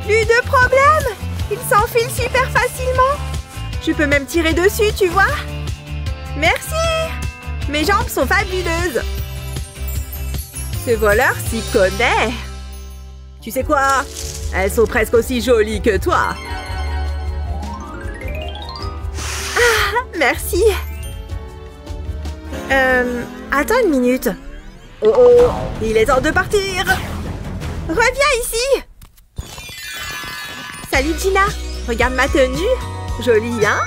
Plus de problème. Ils s'enfilent super facilement. Je peux même tirer dessus, tu vois? Merci. Mes jambes sont fabuleuses. Ce voleur s'y connaît. Tu sais quoi? Elles sont presque aussi jolies que toi. Ah, merci. Attends une minute. Oh oh, il est temps de partir. Reviens ici. Salut Gina. Regarde ma tenue. Jolie, hein?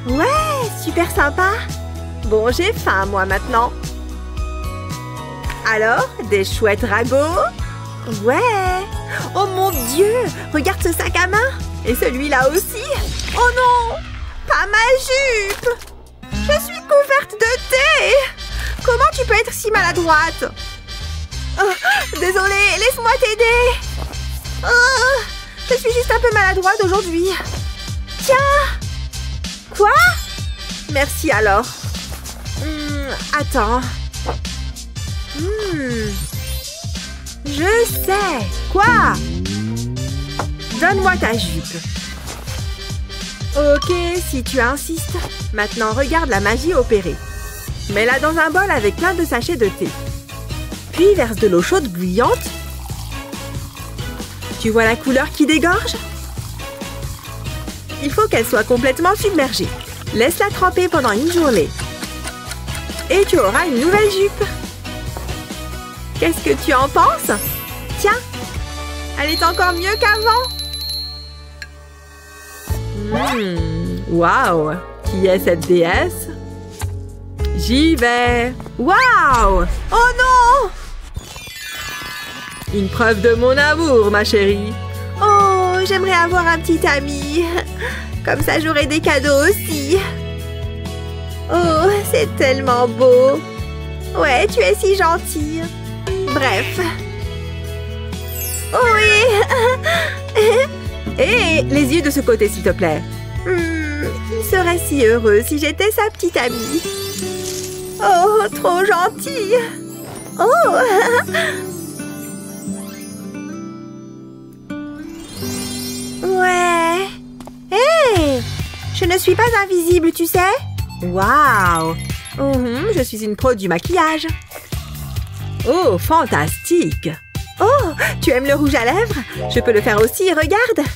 Ouais, super sympa. Bon, j'ai faim, moi, maintenant. Alors, des chouettes ragots? Ouais. Oh mon Dieu, regarde ce sac à main. Et celui-là aussi? Oh non, pas ma jupe. Je suis couverte de thé. Comment tu peux être si maladroite? Oh, désolée, laisse-moi t'aider. Oh, je suis juste un peu maladroite aujourd'hui. Tiens. Quoi? Merci alors. Attends. Je sais. Quoi? Donne-moi ta jupe. Ok, si tu insistes. Maintenant, regarde la magie opérer. Mets-la dans un bol avec plein de sachets de thé. Puis verse de l'eau chaude bouillante. Tu vois la couleur qui dégorge? Il faut qu'elle soit complètement submergée. Laisse-la tremper pendant une journée. Et tu auras une nouvelle jupe. Qu'est-ce que tu en penses? Tiens, elle est encore mieux qu'avant. Waouh! Qui est cette déesse? J'y vais! Waouh! Oh non! Une preuve de mon amour, ma chérie. Oh, j'aimerais avoir un petit ami. Comme ça, j'aurai des cadeaux aussi. Oh, c'est tellement beau. Ouais, tu es si gentille. Bref. Oh oui! Hé, les yeux de ce côté, s'il te plaît. Il serait si heureux si j'étais sa petite amie. Oh, trop gentille. Oh! Ouais. Hé! Je ne suis pas invisible, tu sais? Waouh! Je suis une pro du maquillage. Oh, fantastique! Oh, tu aimes le rouge à lèvres? Je peux le faire aussi, regarde!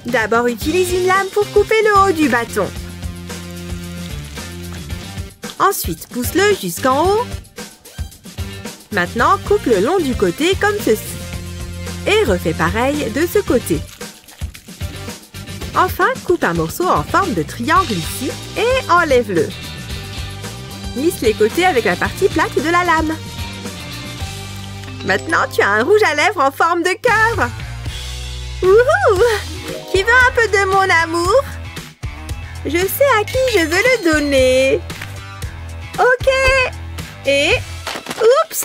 D'abord, utilise une lame pour couper le haut du bâton. Ensuite, pousse-le jusqu'en haut. Maintenant, coupe le long du côté comme ceci. Et refais pareil de ce côté. Enfin, coupe un morceau en forme de triangle ici et enlève-le. Lisse les côtés avec la partie plate de la lame. Maintenant, tu as un rouge à lèvres en forme de cœur. Wouhou! Qui veut un peu de mon amour? Je sais à qui je veux le donner. Ok. Et... oups!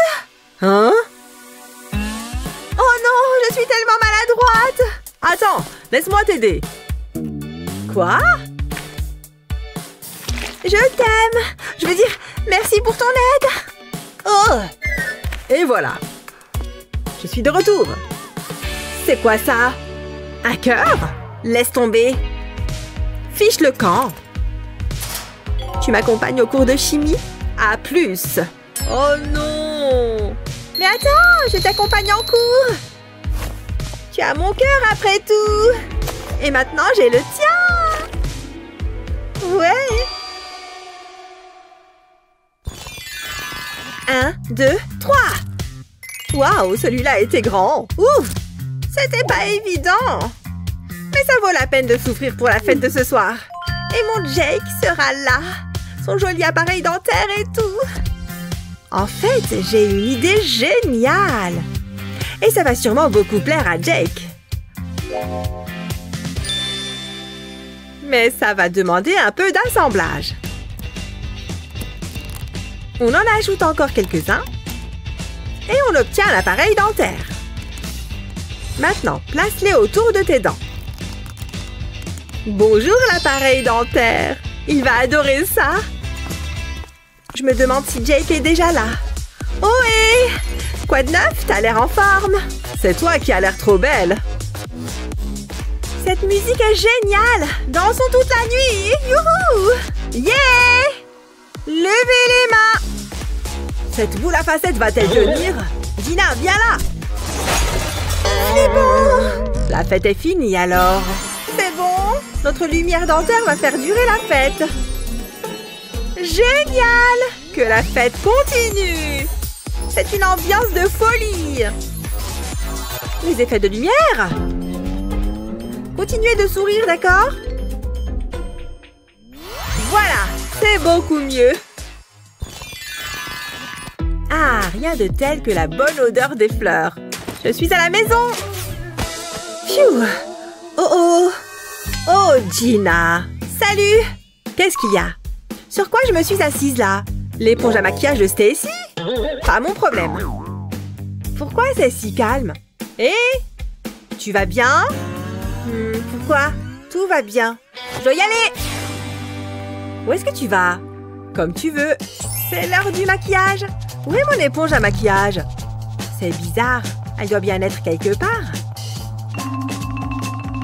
Hein? Oh non, je suis tellement maladroite! Attends, laisse-moi t'aider. Quoi? Je t'aime. Je veux dire, merci pour ton aide. Oh! Et voilà. Je suis de retour. C'est quoi ça? Un cœur? Laisse tomber. Fiche le camp. Tu m'accompagnes au cours de chimie? À plus. Oh non! Mais attends, je t'accompagne en cours. Tu as mon cœur après tout. Et maintenant, j'ai le tien. Ouais. 1, 2, 3. Waouh, celui-là était grand. Ouh, c'était pas évident. Mais ça vaut la peine de souffrir pour la fête de ce soir. Et mon Jake sera là. Son joli appareil dentaire et tout. En fait, j'ai une idée géniale. Et ça va sûrement beaucoup plaire à Jake. Mais ça va demander un peu d'assemblage. On en ajoute encore quelques-uns. Et on obtient un appareil dentaire. Maintenant, place-les autour de tes dents. Bonjour l'appareil dentaire. Il va adorer ça. Je me demande si Jake est déjà là. Oh hé! Quoi de neuf? T'as l'air en forme. C'est toi qui as l'air trop belle. Cette musique est géniale. Dansons toute la nuit. Youhou! Yeah! Levez les mains. Cette boule à facettes va-t-elle tenir? Gina, viens là. C'est bon. La fête est finie alors. C'est bon. Notre lumière dentaire va faire durer la fête. Génial! Que la fête continue. C'est une ambiance de folie. Les effets de lumière. Continuez de sourire, d'accord? Voilà, c'est beaucoup mieux. Ah, rien de tel que la bonne odeur des fleurs. Je suis à la maison. Phew. Oh oh. Oh, Gina. Salut. Qu'est-ce qu'il y a? Sur quoi je me suis assise là? L'éponge à maquillage de Stacy? Pas mon problème. Pourquoi c'est si calme? Hé? Tu vas bien? Pourquoi? Tout va bien. Je dois y aller. Où est-ce que tu vas? Comme tu veux. C'est l'heure du maquillage. Où est mon éponge à maquillage? C'est bizarre. Elle doit bien être quelque part.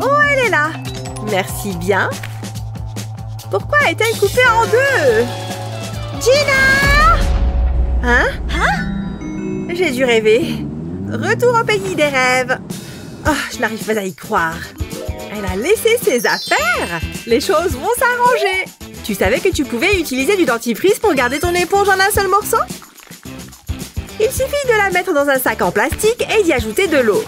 Oh, elle est là. Merci bien. Pourquoi est-elle coupée en deux? Gina! Hein? J'ai dû rêver. Retour au pays des rêves. Oh, je n'arrive pas à y croire. Elle a laissé ses affaires. Les choses vont s'arranger. Tu savais que tu pouvais utiliser du dentifrice pour garder ton éponge en un seul morceau? Il suffit de la mettre dans un sac en plastique et d'y ajouter de l'eau.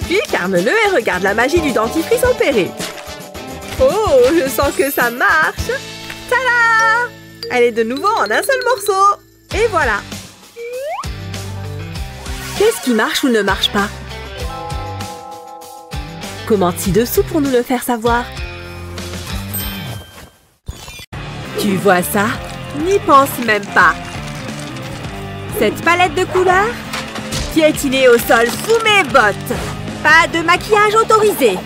Puis ferme-le et regarde la magie du dentifrice opérer. Oh, je sens que ça marche. Tada! Elle est de nouveau en un seul morceau. Et voilà. Qu'est-ce qui marche ou ne marche pas? Commente ci-dessous pour nous le faire savoir. Tu vois ça? N'y pense même pas. Cette palette de couleurs? Piétinée au sol sous mes bottes. Pas de maquillage autorisé.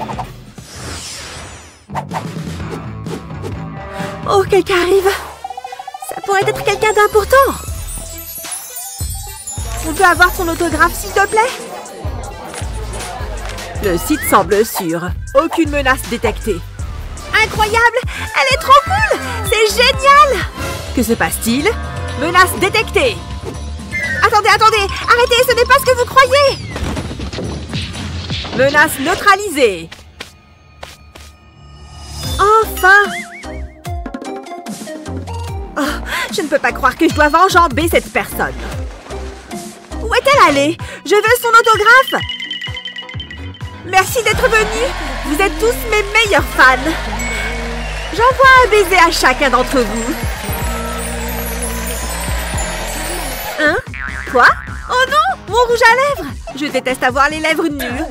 Oh, quelqu'un arrive. Ça pourrait être quelqu'un d'important. On peut avoir son autographe, s'il te plaît? Le site semble sûr. Aucune menace détectée. Incroyable! Elle est trop cool! C'est génial! Que se passe-t-il? Menace détectée! Attendez! Arrêtez! Ce n'est pas ce que vous croyez! Menace neutralisée! Enfin! Oh, je ne peux pas croire que je doive enjamber cette personne. Où est-elle allée? Je veux son autographe! Merci d'être venus! Vous êtes tous mes meilleurs fans! J'envoie un baiser à chacun d'entre vous. Hein? Quoi? Oh non! Mon rouge à lèvres! Je déteste avoir les lèvres nues.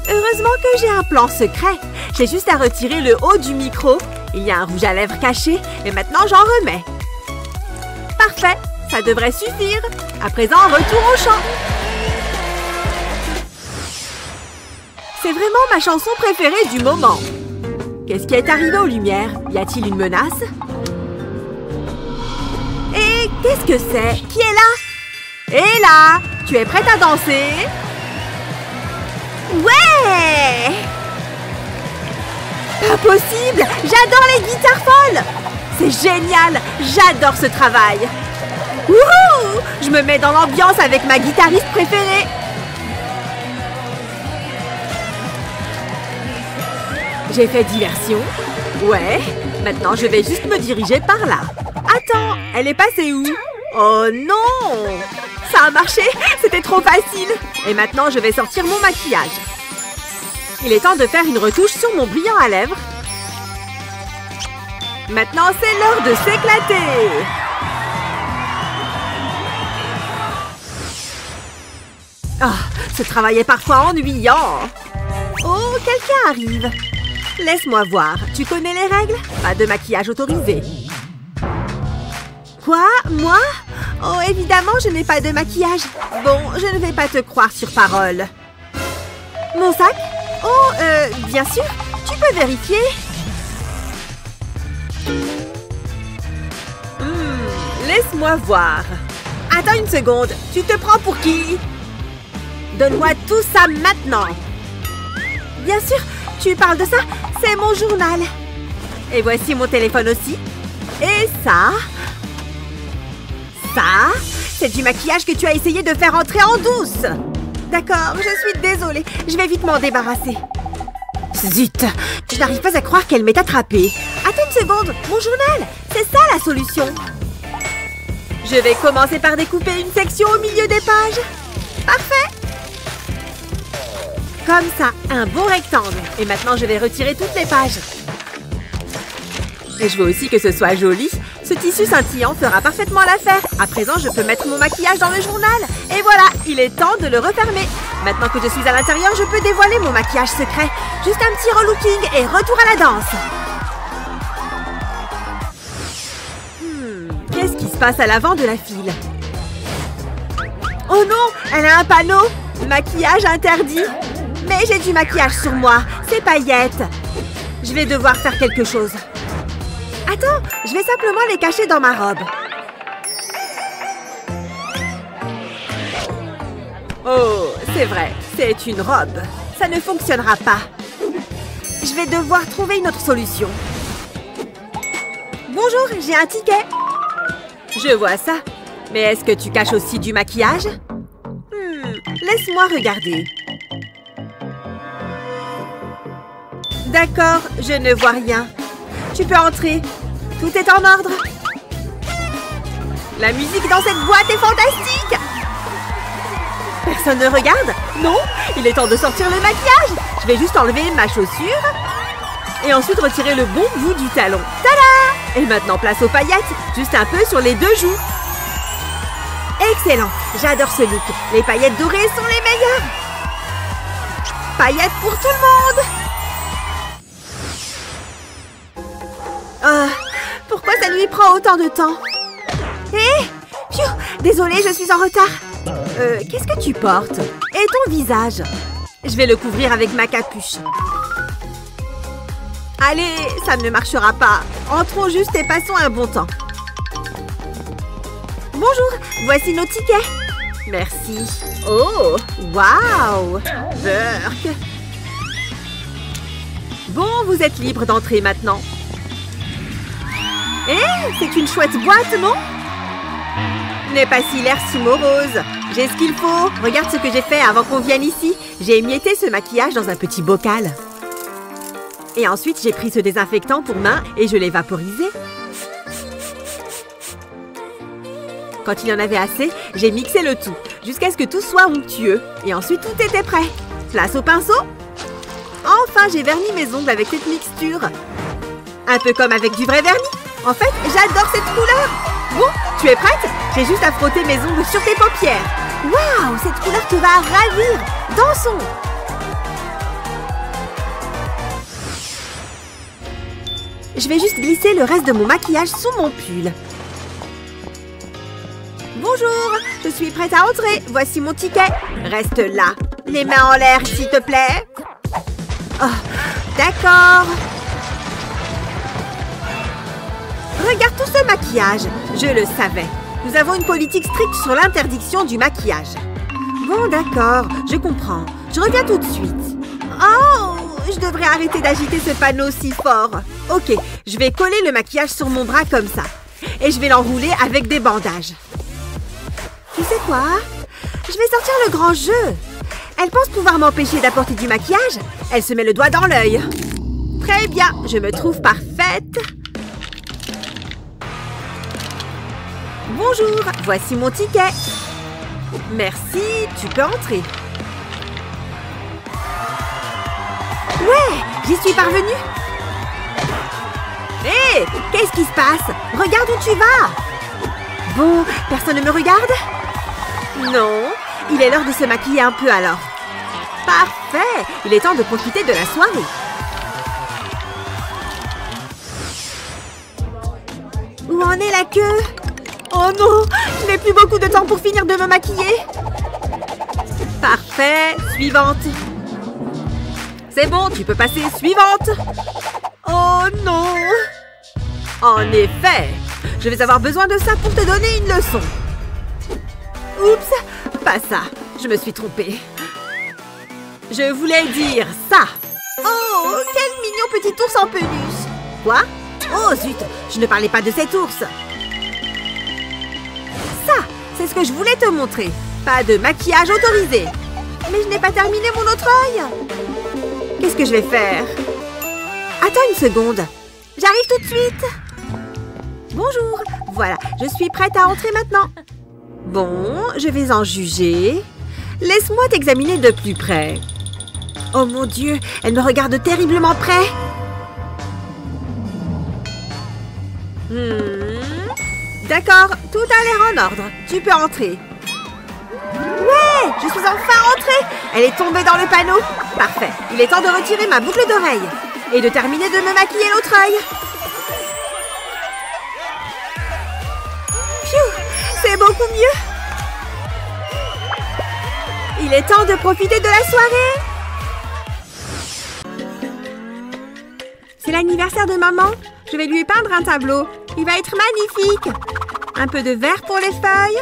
Heureusement que j'ai un plan secret. J'ai juste à retirer le haut du micro. Il y a un rouge à lèvres caché, et maintenant j'en remets. Parfait! Ça devrait suffire. À présent, retour au chant. C'est vraiment ma chanson préférée du moment. Qu'est-ce qui est arrivé aux lumières? Y a-t-il une menace? Et qu'est-ce que c'est? Qui est là? Et là? Tu es prête à danser? Ouais! Pas possible! J'adore les guitares folles! C'est génial! J'adore ce travail! Wouhou! Je me mets dans l'ambiance avec ma guitariste préférée! J'ai fait diversion, Ouais, maintenant je vais juste me diriger par là. Attends, elle est passée où? Oh non! Ça a marché! C'était trop facile! Et maintenant je vais sortir mon maquillage. Il est temps de faire une retouche sur mon brillant à lèvres. Maintenant c'est l'heure de s'éclater! Ah, ce travail est parfois ennuyant. Oh, quelqu'un arrive. Laisse-moi voir. Tu connais les règles? Pas de maquillage autorisé. Quoi? Moi? Oh, évidemment, je n'ai pas de maquillage. Bon, je ne vais pas te croire sur parole. Mon sac? Oh, bien sûr. Tu peux vérifier? Laisse-moi voir. Attends une seconde. Tu te prends pour qui? Donne-moi tout ça maintenant. Bien sûr, tu parles de ça? C'est mon journal. Et voici mon téléphone aussi. Et ça? Ça? C'est du maquillage que tu as essayé de faire entrer en douce. D'accord, je suis désolée. Je vais vite m'en débarrasser. Zut! Je n'arrive pas à croire qu'elle m'ait attrapée. Attends une seconde, mon journal! C'est ça la solution. Je vais commencer par découper une section au milieu des pages. Parfait! Comme ça, un bon rectangle. Et maintenant, je vais retirer toutes les pages. Et je veux aussi que ce soit joli. Ce tissu scintillant fera parfaitement l'affaire. À présent, je peux mettre mon maquillage dans le journal. Et voilà, il est temps de le refermer. Maintenant que je suis à l'intérieur, je peux dévoiler mon maquillage secret. Juste un petit relooking et retour à la danse. Qu'est-ce qui se passe à l'avant de la file? Oh non, elle a un panneau. Maquillage interdit. Mais j'ai du maquillage sur moi. C'est paillettes. Je vais devoir faire quelque chose. Attends, je vais simplement les cacher dans ma robe. Oh, c'est vrai, c'est une robe. Ça ne fonctionnera pas. Je vais devoir trouver une autre solution. Bonjour, j'ai un ticket. Je vois ça. Mais est-ce que tu caches aussi du maquillage? Laisse-moi regarder. D'accord, je ne vois rien. Tu peux entrer. Tout est en ordre. La musique dans cette boîte est fantastique. Personne ne regarde? Non? Il est temps de sortir le maquillage. Je vais juste enlever ma chaussure. Et ensuite retirer le bon bout du talon. Tada! Et maintenant, place aux paillettes. Juste un peu sur les deux joues. Excellent. J'adore ce look. Les paillettes dorées sont les meilleures. Paillettes pour tout le monde. Pourquoi ça lui prend autant de temps? Hé! Désolée, je suis en retard. Qu'est-ce que tu portes? Et ton visage? Je vais le couvrir avec ma capuche. Allez, ça ne marchera pas. Entrons juste et passons un bon temps. Bonjour, voici nos tickets. Merci. Oh, waouh! Burk. Bon, vous êtes libre d'entrer maintenant. Hé, c'est une chouette boîte, non? N'aie pas si l'air si morose. J'ai ce qu'il faut. Regarde ce que j'ai fait avant qu'on vienne ici. J'ai émietté ce maquillage dans un petit bocal. Et ensuite, j'ai pris ce désinfectant pour mains et je l'ai vaporisé. Quand il y en avait assez, j'ai mixé le tout, jusqu'à ce que tout soit onctueux. Et ensuite, tout était prêt. Place au pinceau. Enfin, j'ai verni mes ongles avec cette mixture. Un peu comme avec du vrai vernis. En fait, j'adore cette couleur. Bon, tu es prête? J'ai juste à frotter mes ongles sur tes paupières. Waouh, cette couleur te va ravir. Dansons. Je vais juste glisser le reste de mon maquillage sous mon pull. Bonjour, je suis prête à entrer. Voici mon ticket. Reste là. Les mains en l'air, s'il te plaît. Oh, d'accord. Regarde tout ce maquillage. Je le savais. Nous avons une politique stricte sur l'interdiction du maquillage. Bon, d'accord. Je comprends. Je reviens tout de suite. Oh, je devrais arrêter d'agiter ce panneau si fort. Ok, je vais coller le maquillage sur mon bras comme ça. Et je vais l'enrouler avec des bandages. Tu sais quoi? Je vais sortir le grand jeu. Elle pense pouvoir m'empêcher d'apporter du maquillage. Elle se met le doigt dans l'œil. Très bien, je me trouve parfaite. Bonjour, voici mon ticket. Merci, tu peux entrer. Ouais, j'y suis parvenue. Hé, qu'est-ce qui se passe? Regarde où tu vas. Bon, personne ne me regarde? Non, il est l'heure de se maquiller un peu alors. Parfait, il est temps de profiter de la soirée. Où en est la queue? Oh non, je n'ai plus beaucoup de temps pour finir de me maquiller. Parfait, suivante. C'est bon, tu peux passer, suivante. Oh non. En effet, je vais avoir besoin de ça pour te donner une leçon. Oups, pas ça, je me suis trompée. Je voulais dire ça. Oh, quel mignon petit ours en peluche. Quoi? Oh zut, je ne parlais pas de cet ours. Ça, c'est ce que je voulais te montrer. Pas de maquillage autorisé. Mais je n'ai pas terminé mon autre œil. Qu'est-ce que je vais faire? Attends une seconde. J'arrive tout de suite. Bonjour. Voilà, je suis prête à entrer maintenant. Bon, je vais en juger. Laisse-moi t'examiner de plus près. Oh mon Dieu, elle me regarde terriblement près. D'accord, tout a l'air en ordre. Tu peux entrer. Ouais, je suis enfin entrée. Elle est tombée dans le panneau. Parfait, il est temps de retirer ma boucle d'oreille. Et de terminer de me maquiller l'autre œil. Pfiou, c'est beaucoup mieux. Il est temps de profiter de la soirée. C'est l'anniversaire de maman. Je vais lui peindre un tableau. Il va être magnifique. Un peu de vert pour les feuilles.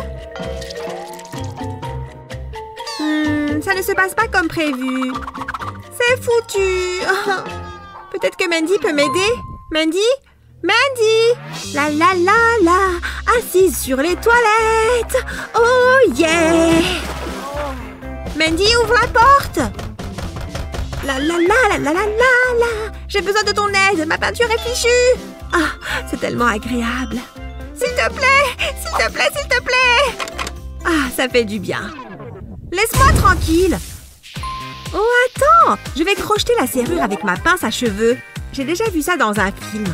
Ça ne se passe pas comme prévu. C'est foutu. Peut-être que Mandy peut m'aider. Mandy? Mandy! La la la la! Assise sur les toilettes! Oh yeah! Mandy, ouvre la porte! La la la la la la la la! J'ai besoin de ton aide, ma peinture est fichue! Ah, c'est tellement agréable! S'il te plaît! S'il te plaît, s'il te plaît! Ah, ça fait du bien! Laisse-moi tranquille! Oh, attends! Je vais crocheter la serrure avec ma pince à cheveux. J'ai déjà vu ça dans un film.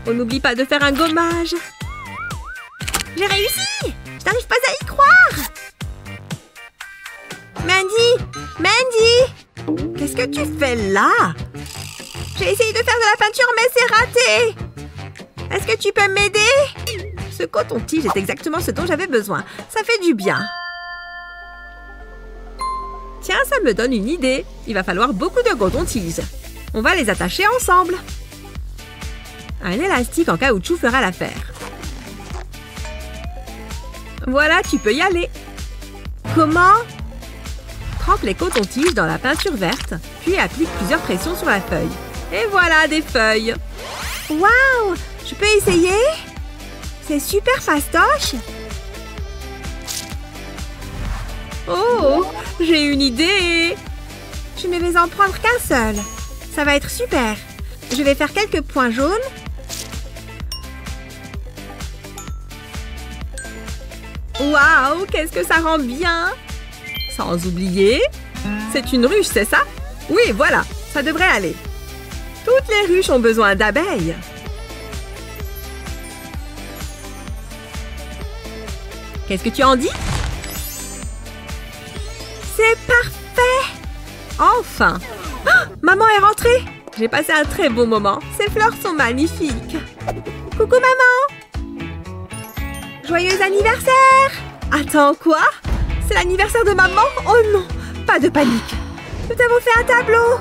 On n'oublie pas de faire un gommage. J'ai réussi! Je n'arrive pas à y croire! Mandy! Mandy! Qu'est-ce que tu fais là? J'ai essayé de faire de la peinture, mais c'est raté! Est-ce que tu peux m'aider? Ce coton-tige est exactement ce dont j'avais besoin. Ça fait du bien. Tiens, ça me donne une idée. Il va falloir beaucoup de coton-tige. On va les attacher ensemble. Un élastique en caoutchouc fera l'affaire. Voilà, tu peux y aller. Comment? Trempe les cotons-tiges dans la peinture verte, puis applique plusieurs pressions sur la feuille. Et voilà des feuilles. Waouh! Je peux essayer? C'est super fastoche. Oh, j'ai une idée. Je ne vais en prendre qu'un seul. Ça va être super. Je vais faire quelques points jaunes. Waouh, qu'est-ce que ça rend bien! Sans oublier, c'est une ruche, c'est ça? Oui, voilà, ça devrait aller. Toutes les ruches ont besoin d'abeilles. Qu'est-ce que tu en dis? C'est parfait! Enfin! Oh, maman est rentrée! J'ai passé un très beau moment. Ces fleurs sont magnifiques. Coucou maman! Joyeux anniversaire! Attends, quoi? C'est l'anniversaire de maman? Oh non! Pas de panique! Nous t'avons fait un tableau!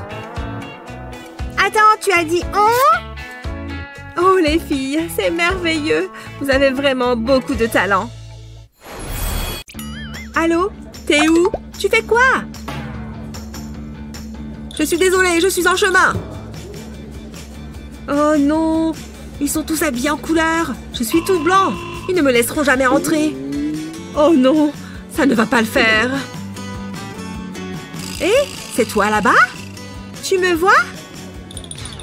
Attends, tu as dit « oh » ? Oh les filles, c'est merveilleux! Vous avez vraiment beaucoup de talent. Allô? T'es où? Tu fais quoi? Je suis désolée, je suis en chemin. Oh non! Ils sont tous habillés en couleur. Je suis tout blanc. Ils ne me laisseront jamais entrer. Oh non! Ça ne va pas le faire. Hé, c'est toi là-bas? Tu me vois?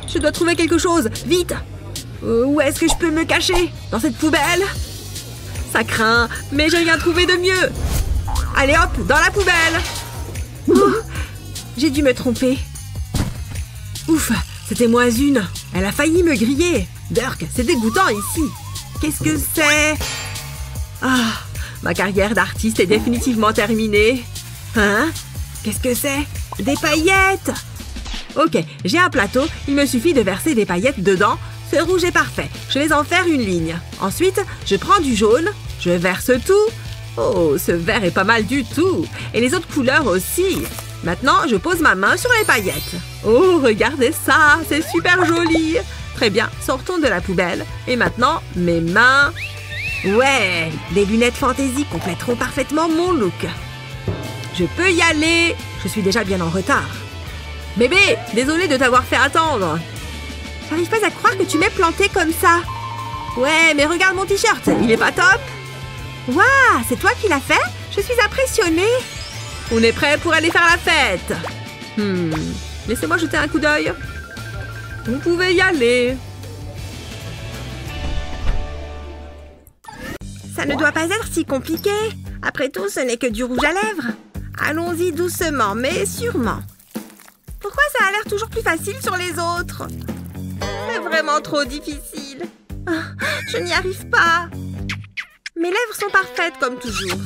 Je dois trouver quelque chose, vite! Où est-ce que je peux me cacher? Dans cette poubelle? Ça craint, mais j'ai rien trouvé de mieux! Allez hop, dans la poubelle! Oh, j'ai dû me tromper. Ouf, c'était moins une. Elle a failli me griller. Dirk, c'est dégoûtant ici. Qu'est-ce que c'est? Ah, ma carrière d'artiste est définitivement terminée. Hein? Qu'est-ce que c'est? Des paillettes! Ok, j'ai un plateau, il me suffit de verser des paillettes dedans. Ce rouge est parfait, je vais en faire une ligne. Ensuite, je prends du jaune, je verse tout. Oh, ce vert est pas mal du tout. Et les autres couleurs aussi. Maintenant, je pose ma main sur les paillettes. Oh, regardez ça, c'est super joli. Très bien, sortons de la poubelle. Et maintenant, mes mains. Ouais, des lunettes fantaisie compléteront parfaitement mon look. Je peux y aller. Je suis déjà bien en retard. Bébé, désolée de t'avoir fait attendre. J'arrive pas à croire que tu m'aies planté comme ça. Ouais, mais regarde mon t-shirt, il est pas top? Waouh, c'est toi qui l'as fait? Je suis impressionnée. On est prêt pour aller faire la fête. Laissez-moi jeter un coup d'œil. Vous pouvez y aller. Ça ne doit pas être si compliqué. Après tout, ce n'est que du rouge à lèvres. Allons-y doucement, mais sûrement. Pourquoi ça a l'air toujours plus facile sur les autres? C'est vraiment trop difficile. Je n'y arrive pas. Mes lèvres sont parfaites comme toujours.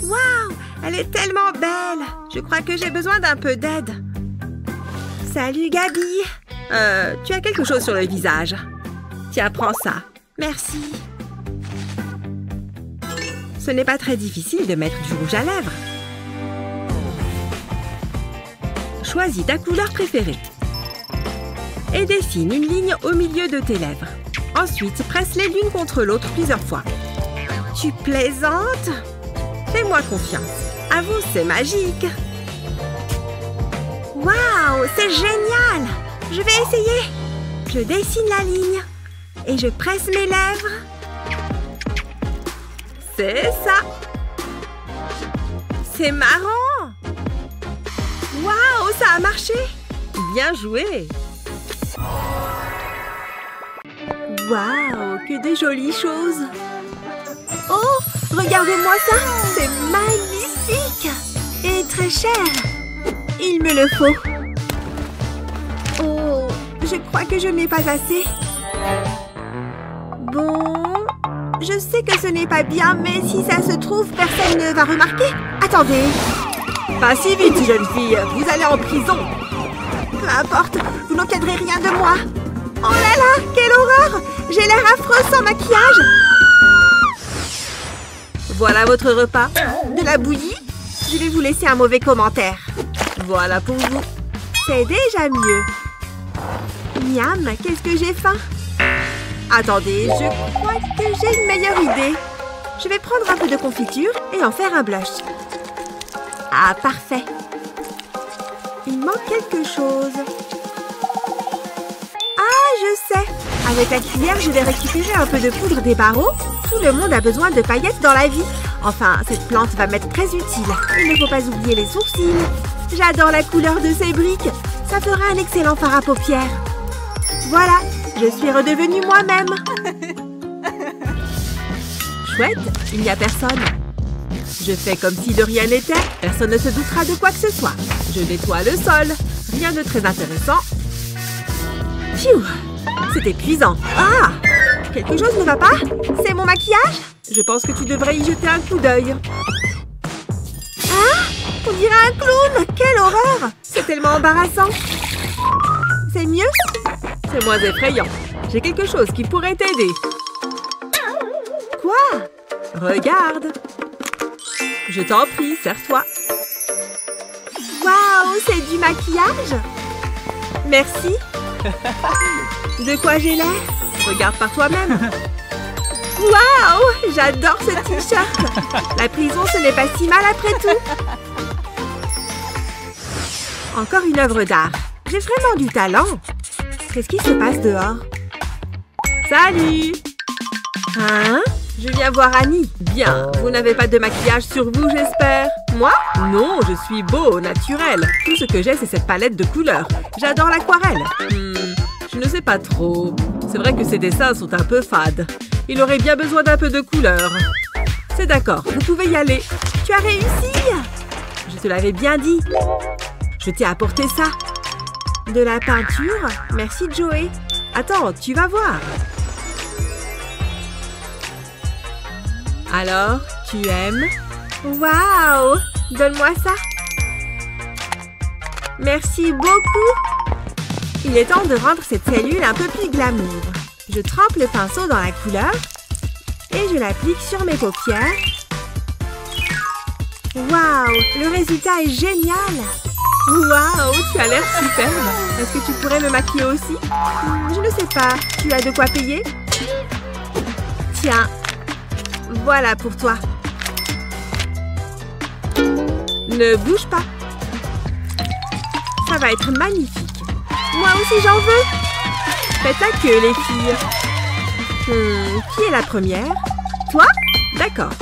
Waouh, elle est tellement belle. Je crois que j'ai besoin d'un peu d'aide. Salut Gabi. Tu as quelque chose sur le visage. Tiens, prends ça. Merci. Ce n'est pas très difficile de mettre du rouge à lèvres. Choisis ta couleur préférée. Et dessine une ligne au milieu de tes lèvres. Ensuite, presse-les l'une contre l'autre plusieurs fois. Tu plaisantes? Fais-moi confiance. Avoue, c'est magique. Waouh, c'est génial! Je vais essayer. Je dessine la ligne. Et je presse mes lèvres. C'est ça. C'est marrant. Waouh, ça a marché. Bien joué. Waouh, que de jolies choses. Oh, regardez-moi ça. C'est magnifique. Et très cher. Il me le faut. Oh, je crois que je n'ai pas assez. Bon, je sais que ce n'est pas bien, mais si ça se trouve, personne ne va remarquer. Attendez. Pas si vite, jeune fille. Vous allez en prison. Peu importe, vous n'obtiendrez rien de moi. Oh là là, quelle horreur! J'ai l'air affreux sans maquillage. Voilà votre repas. De la bouillie? Je vais vous laisser un mauvais commentaire. Voilà pour vous. C'est déjà mieux. Miam, qu'est-ce que j'ai faim. Attendez, je crois que j'ai une meilleure idée. Je vais prendre un peu de confiture et en faire un blush. Ah, parfait. Il manque quelque chose. Ah, je sais. Avec la cuillère, je vais récupérer un peu de poudre des barreaux. Tout le monde a besoin de paillettes dans la vie. Enfin, cette plante va m'être très utile. Il ne faut pas oublier les sourcils. J'adore la couleur de ces briques. Ça fera un excellent fard à paupières. Voilà, je suis redevenue moi-même. Chouette, il n'y a personne. Je fais comme si de rien n'était. Personne ne se doutera de quoi que ce soit. Je nettoie le sol. Rien de très intéressant. Pfiou, c'est épuisant. Ah, quelque chose ne va pas? C'est mon maquillage? Je pense que tu devrais y jeter un coup d'œil. Ah, on dirait un clown. Quelle horreur. C'est tellement embarrassant. C'est mieux? C'est moins effrayant. J'ai quelque chose qui pourrait t'aider. Quoi? Regarde. Je t'en prie, serre-toi. Waouh, c'est du maquillage? Merci. De quoi j'ai l'air? Regarde par toi-même. Waouh, j'adore ce t-shirt. La prison, ce n'est pas si mal après tout. Encore une œuvre d'art. J'ai vraiment du talent. Qu'est-ce qui se passe dehors? Salut! Hein? Je viens voir Annie. Bien, vous n'avez pas de maquillage sur vous, j'espère? Moi? Non, je suis beau, naturel. Tout ce que j'ai, c'est cette palette de couleurs. J'adore l'aquarelle. Je ne sais pas trop. C'est vrai que ces dessins sont un peu fades. Il aurait bien besoin d'un peu de couleur. C'est d'accord, vous pouvez y aller. Tu as réussi! Je te l'avais bien dit. Je t'ai apporté ça. De la peinture? Merci, Joey. Attends, tu vas voir. Alors, tu aimes? Waouh! Donne-moi ça. Merci beaucoup. Il est temps de rendre cette cellule un peu plus glamour. Je trempe le pinceau dans la couleur et je l'applique sur mes paupières. Waouh! Le résultat est génial! Waouh! Tu as l'air superbe! Est-ce que tu pourrais me maquiller aussi? Je ne sais pas. Tu as de quoi payer? Tiens. Voilà pour toi. Ne bouge pas. Ça va être magnifique. Moi aussi, j'en veux. Faites la queue, les filles. Qui est la première? Toi? D'accord.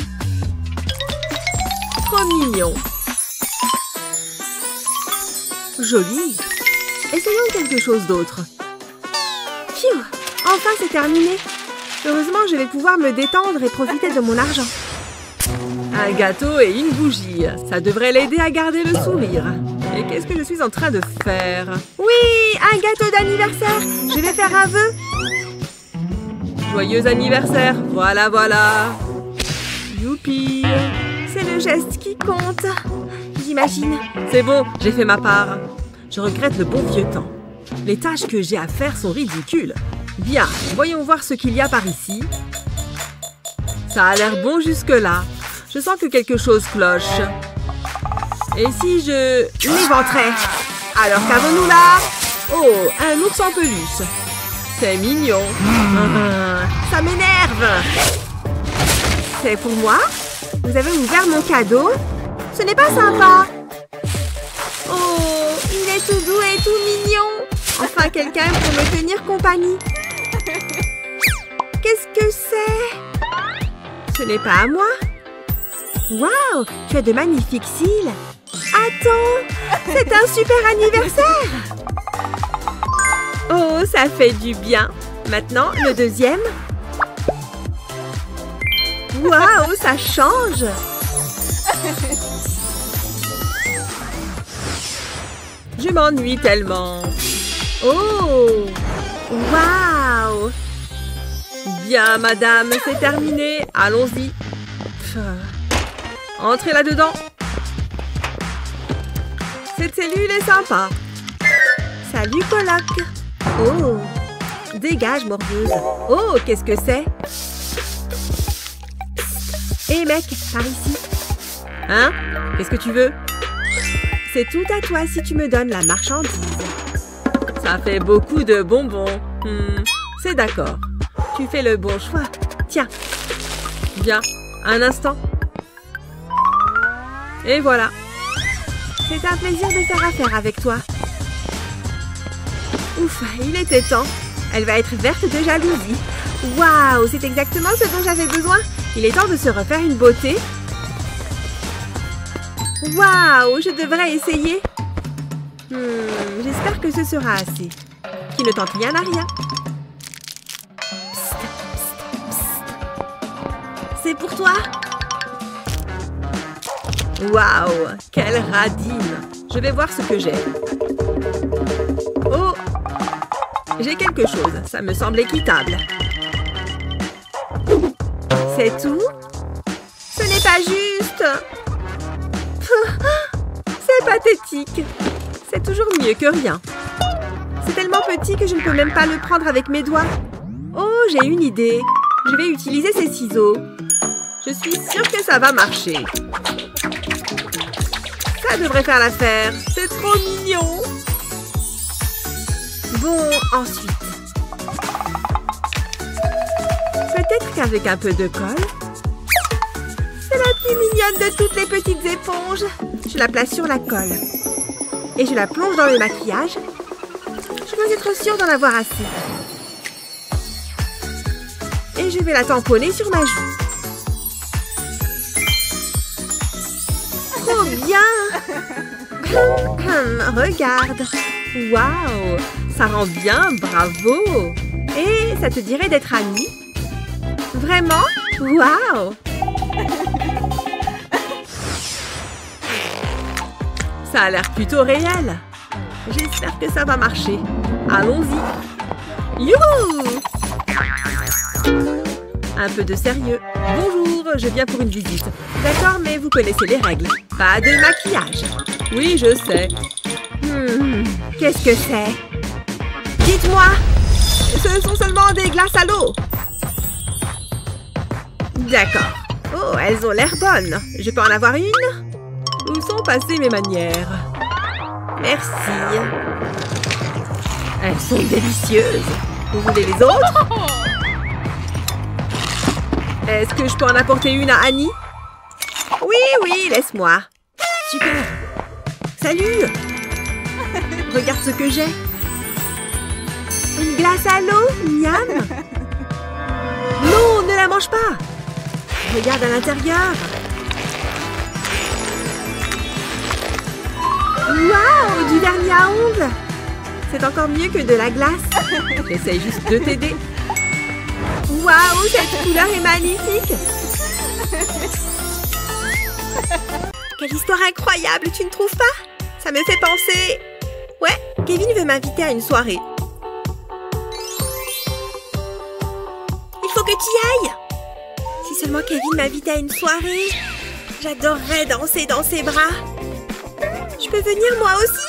Trop mignon. Joli. Essayons quelque chose d'autre. Phew! Enfin, c'est terminé. Heureusement, je vais pouvoir me détendre et profiter de mon argent. Un gâteau et une bougie. Ça devrait l'aider à garder le sourire. Et qu'est-ce que je suis en train de faire? Oui! Un gâteau d'anniversaire! Je vais faire un vœu. Joyeux anniversaire! Voilà, voilà! Youpi! C'est le geste qui compte. J'imagine. C'est bon, j'ai fait ma part. Je regrette le bon vieux temps. Les tâches que j'ai à faire sont ridicules. Bien, voyons voir ce qu'il y a par ici. Ça a l'air bon jusque-là. Je sens que quelque chose cloche. Et si je l'éventrais? Alors qu'avons-nous là? Oh, un ours en peluche. C'est mignon. Ça m'énerve. C'est pour moi? Vous avez ouvert mon cadeau? Ce n'est pas sympa. Oh, il est tout doux et tout mignon. Enfin, quelqu'un pour me tenir compagnie. Qu'est-ce que c'est? Ce n'est pas à moi. Waouh, tu as de magnifiques cils. Attends, c'est un super anniversaire. Oh, ça fait du bien. Maintenant, le deuxième. Waouh, ça change. Je m'ennuie tellement. Oh, waouh. Bien, madame, c'est terminé. Allons-y. Entrez là-dedans. Cette cellule est sympa. Salut, coloc. Oh, dégage, morveuse. Oh, qu'est-ce que c'est? Hé, mec, par ici. Hein? Qu'est-ce que tu veux? C'est tout à toi si tu me donnes la marchandise. Ça fait beaucoup de bonbons. C'est d'accord. Tu fais le bon choix. Tiens. Bien, un instant. Et voilà. C'est un plaisir de faire affaire avec toi. Ouf, il était temps. Elle va être verte de jalousie. Waouh, c'est exactement ce dont j'avais besoin. Il est temps de se refaire une beauté. Waouh, je devrais essayer. J'espère que ce sera assez. Qui ne tente rien à rien. Psst, psst, psst. C'est pour toi. Waouh, quelle radine. Je vais voir ce que j'ai. Oh, j'ai quelque chose. Ça me semble équitable. C'est tout? Ce n'est pas juste. C'est pathétique. C'est toujours mieux que rien. C'est tellement petit que je ne peux même pas le prendre avec mes doigts. Oh, j'ai une idée. Je vais utiliser ces ciseaux. Je suis sûre que ça va marcher. Ça devrait faire l'affaire. C'est trop mignon. Bon, ensuite. Peut-être qu'avec un peu de colle. C'est la plus mignonne de toutes les petites éponges. Je la place sur la colle. Et je la plonge dans le maquillage. Je dois être sûre d'en avoir assez. Et je vais la tamponner sur ma joue. Regarde. Waouh, ça rend bien, bravo. Et ça te dirait d'être amie? Vraiment? Waouh. Ça a l'air plutôt réel. J'espère que ça va marcher. Allons-y. Youhou! Un peu de sérieux. Bonjour, je viens pour une visite. D'accord, mais vous connaissez les règles. Pas de maquillage. Oui, je sais. Qu'est-ce que c'est? Dites-moi! Ce sont seulement des glaces à l'eau. D'accord. Oh, elles ont l'air bonnes. Je peux en avoir une? Où sont passées mes manières? Merci. Elles sont délicieuses. Vous voulez les autres? Est-ce que je peux en apporter une à Annie? Oui, laisse-moi. Super. Salut. Regarde ce que j'ai. Une glace à l'eau, miam. Non, ne la mange pas. Regarde à l'intérieur. Waouh, du vernis à ongles. C'est encore mieux que de la glace. J'essaye juste de t'aider. Waouh, cette couleur est magnifique. Quelle histoire incroyable, tu ne trouves pas? Ça me fait penser... Ouais, Kevin veut m'inviter à une soirée. Il faut que tu y ailles. Si seulement Kevin m'invitait à une soirée, j'adorerais danser dans ses bras. Je peux venir moi aussi?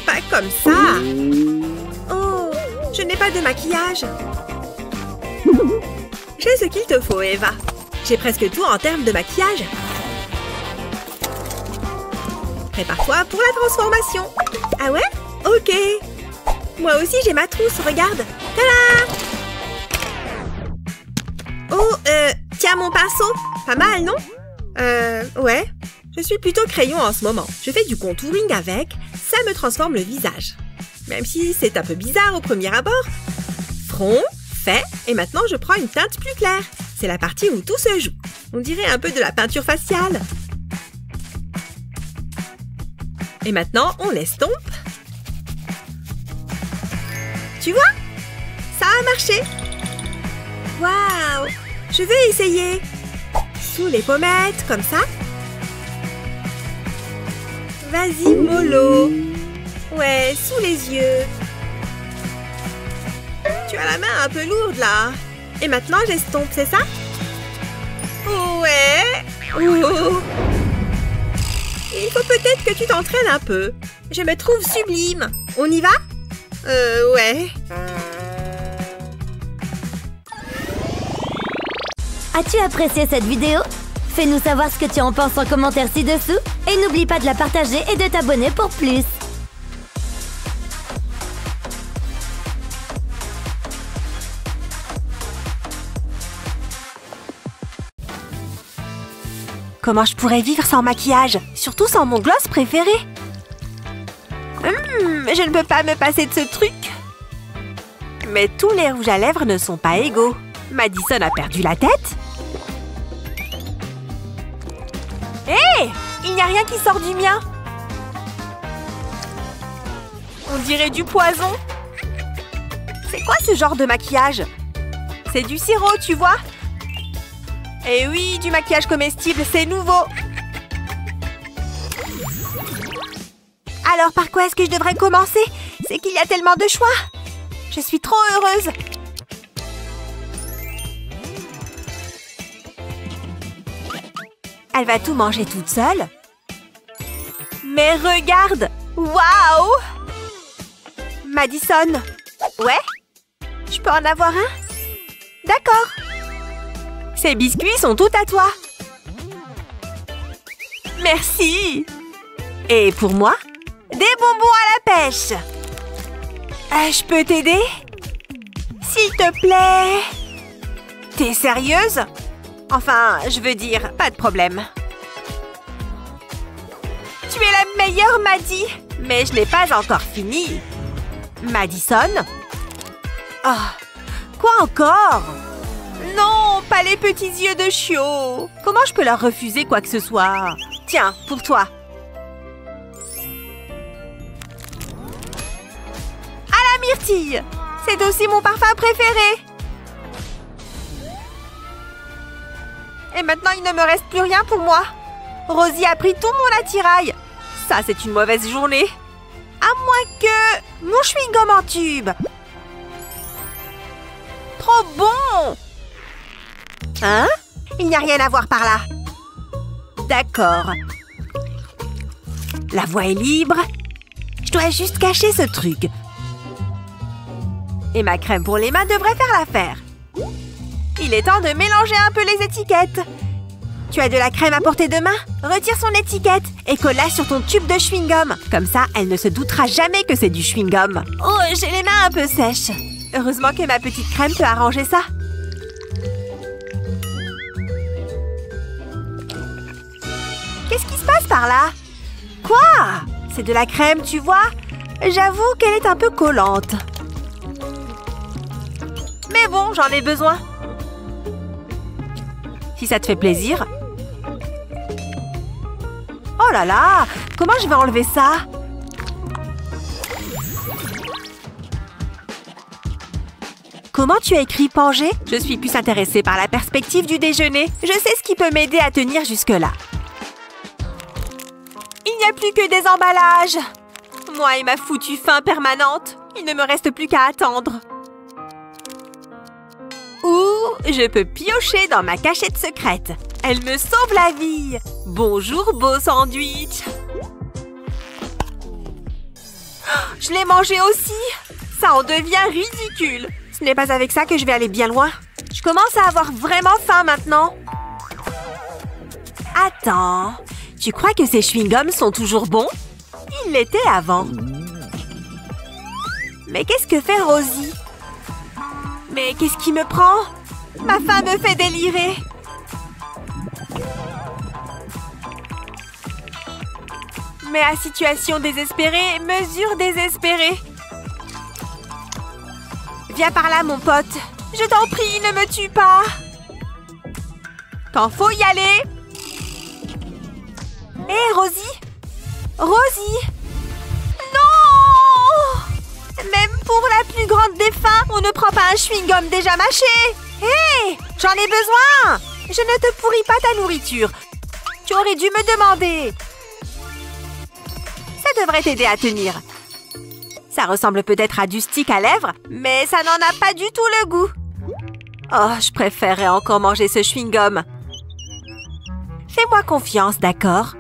Pas comme ça. Oh, je n'ai pas de maquillage. J'ai ce qu'il te faut, Eva. J'ai presque tout en termes de maquillage. Prépare-toi pour la transformation. Ah ouais? Ok. Moi aussi, j'ai ma trousse, regarde. Tada! Oh, tiens mon pinceau. Pas mal, non? Ouais. Je suis plutôt crayon en ce moment. Je fais du contouring avec. Ça me transforme le visage. Même si c'est un peu bizarre au premier abord. Front, fait. Et maintenant, je prends une teinte plus claire. C'est la partie où tout se joue. On dirait un peu de la peinture faciale. Et maintenant, on estompe. Tu vois? Ça a marché. Waouh! Je veux essayer. Sous les pommettes, comme ça. Vas-y, mollo. Ouais, sous les yeux. Tu as la main un peu lourde, là. Et maintenant, j'estompe, c'est ça? Ouais. Oh. Il faut peut-être que tu t'entraînes un peu. Je me trouve sublime. On y va? Ouais. As-tu apprécié cette vidéo? Fais-nous savoir ce que tu en penses en commentaire ci-dessous. Et n'oublie pas de la partager et de t'abonner pour plus. Comment je pourrais vivre sans maquillage? Surtout sans mon gloss préféré. Je ne peux pas me passer de ce truc. Mais tous les rouges à lèvres ne sont pas égaux. Madison a perdu la tête. Hé! Il n'y a rien qui sort du mien. On dirait du poison. C'est quoi ce genre de maquillage? C'est du sirop, tu vois? Eh oui, du maquillage comestible, c'est nouveau. Alors, par quoi est-ce que je devrais commencer? C'est qu'il y a tellement de choix. Je suis trop heureuse. Elle va tout manger toute seule. Mais regarde! Waouh! Madison. Ouais? Je peux en avoir un? D'accord. Ces biscuits sont tout à toi. Merci. Et pour moi, des bonbons à la pêche. Je peux t'aider? S'il te plaît. T'es sérieuse? Enfin, je veux dire, pas de problème. Tu es la meilleure, Maddie. Mais je n'ai pas encore fini. Madison? Oh, quoi encore? Non, pas les petits yeux de chiot. Comment je peux leur refuser quoi que ce soit? Tiens, pour toi. À la myrtille! C'est aussi mon parfum préféré! Et maintenant, il ne me reste plus rien pour moi. Rosie a pris tout mon attirail. Ça, c'est une mauvaise journée. À moins que... mon chewing-gum en tube. Trop bon! Hein? Il n'y a rien à voir par là. D'accord. La voie est libre. Je dois juste cacher ce truc. Et ma crème pour les mains devrait faire l'affaire. Il est temps de mélanger un peu les étiquettes. Tu as de la crème à portée de main? Retire son étiquette et colle-la sur ton tube de chewing-gum. Comme ça, elle ne se doutera jamais que c'est du chewing-gum. Oh, j'ai les mains un peu sèches. Heureusement que ma petite crème peut arranger ça. Qu'est-ce qui se passe par là? Quoi? C'est de la crème, tu vois? J'avoue qu'elle est un peu collante. Mais bon, j'en ai besoin. Si ça te fait plaisir. Oh là là! Comment je vais enlever ça? Comment tu as écrit Pangée? Je suis plus intéressée par la perspective du déjeuner. Je sais ce qui peut m'aider à tenir jusque-là. Il n'y a plus que des emballages. Moi et ma foutue faim permanente. Il ne me reste plus qu'à attendre. Ou je peux piocher dans ma cachette secrète. Elle me sauve la vie. Bonjour, beau sandwich. Je l'ai mangé aussi. Ça en devient ridicule. Ce n'est pas avec ça que je vais aller bien loin. Je commence à avoir vraiment faim maintenant. Attends. Tu crois que ces chewing-gums sont toujours bons? Ils l'étaient avant. Mais qu'est-ce que fait Rosie? Mais qu'est-ce qui me prend? Ma faim me fait délirer. Mais à situation désespérée, mesure désespérée. Viens par là, mon pote. Je t'en prie, ne me tue pas. Quand faut y aller. Hé, Rosie? Rosie? Non! Même pour la plus grande des faims, on ne prend pas un chewing-gum déjà mâché. Hé! J'en ai besoin! Je ne te pourris pas ta nourriture. Tu aurais dû me demander. Ça devrait t'aider à tenir. Ça ressemble peut-être à du stick à lèvres, mais ça n'en a pas du tout le goût. Oh, je préférerais encore manger ce chewing-gum. Fais-moi confiance, d'accord?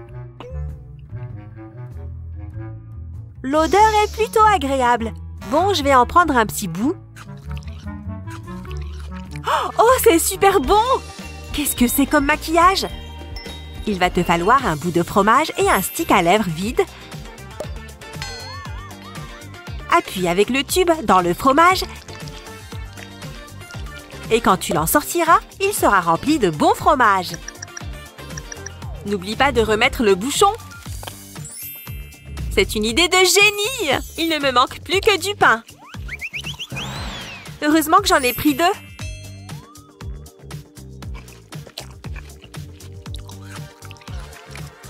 L'odeur est plutôt agréable. Bon, je vais en prendre un petit bout. Oh, c'est super bon! Qu'est-ce que c'est comme maquillage? Il va te falloir un bout de fromage et un stick à lèvres vide. Appuie avec le tube dans le fromage. Et quand tu l'en sortiras, il sera rempli de bon fromage. N'oublie pas de remettre le bouchon. C'est une idée de génie! Il ne me manque plus que du pain. Heureusement que j'en ai pris 2.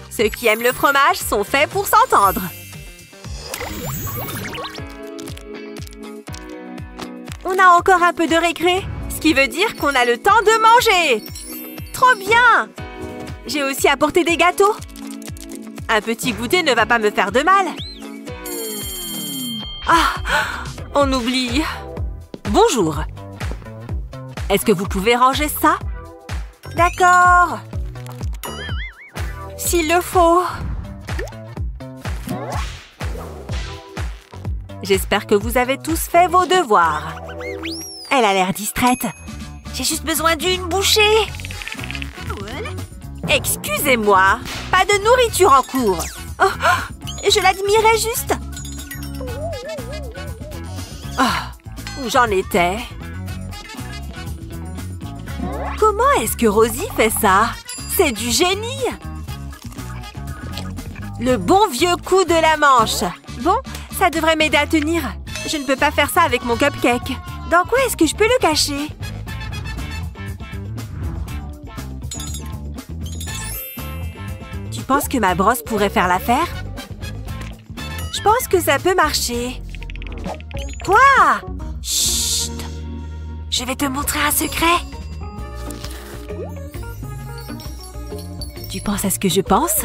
Ceux qui aiment le fromage sont faits pour s'entendre. On a encore un peu de récré, ce qui veut dire qu'on a le temps de manger. Trop bien! J'ai aussi apporté des gâteaux. Un petit goûter ne va pas me faire de mal. Ah, on oublie. Bonjour. Est-ce que vous pouvez ranger ça? D'accord. S'il le faut. J'espère que vous avez tous fait vos devoirs. Elle a l'air distraite. J'ai juste besoin d'une bouchée. Excusez-moi, pas de nourriture en cours. Oh, je l'admirais juste. Oh, où j'en étais? Comment est-ce que Rosie fait ça? C'est du génie! Le bon vieux coup de la manche. Bon, ça devrait m'aider à tenir. Je ne peux pas faire ça avec mon cupcake. Dans quoi est-ce que je peux le cacher? Tu penses que ma brosse pourrait faire l'affaire? Je pense que ça peut marcher. Quoi? Chut! Je vais te montrer un secret. Tu penses à ce que je pense?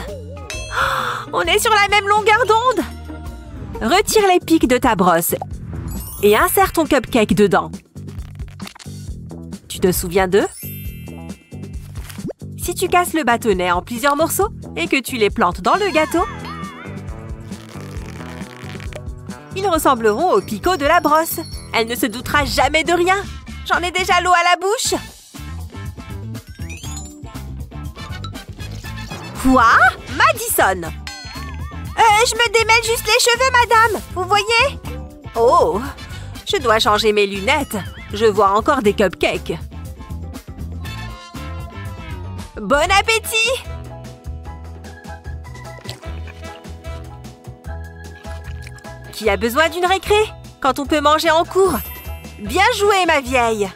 Oh, on est sur la même longueur d'onde! Retire les pics de ta brosse et insère ton cupcake dedans. Tu te souviens d'eux? Si tu casses le bâtonnet en plusieurs morceaux et que tu les plantes dans le gâteau, ils ressembleront aux picots de la brosse. Elle ne se doutera jamais de rien. J'en ai déjà l'eau à la bouche. Quoi? Madison! Je me démêle juste les cheveux, madame. Vous voyez? Oh! Je dois changer mes lunettes. Je vois encore des cupcakes. Bon appétit! Qui a besoin d'une récré quand on peut manger en cours? Bien joué, ma vieille!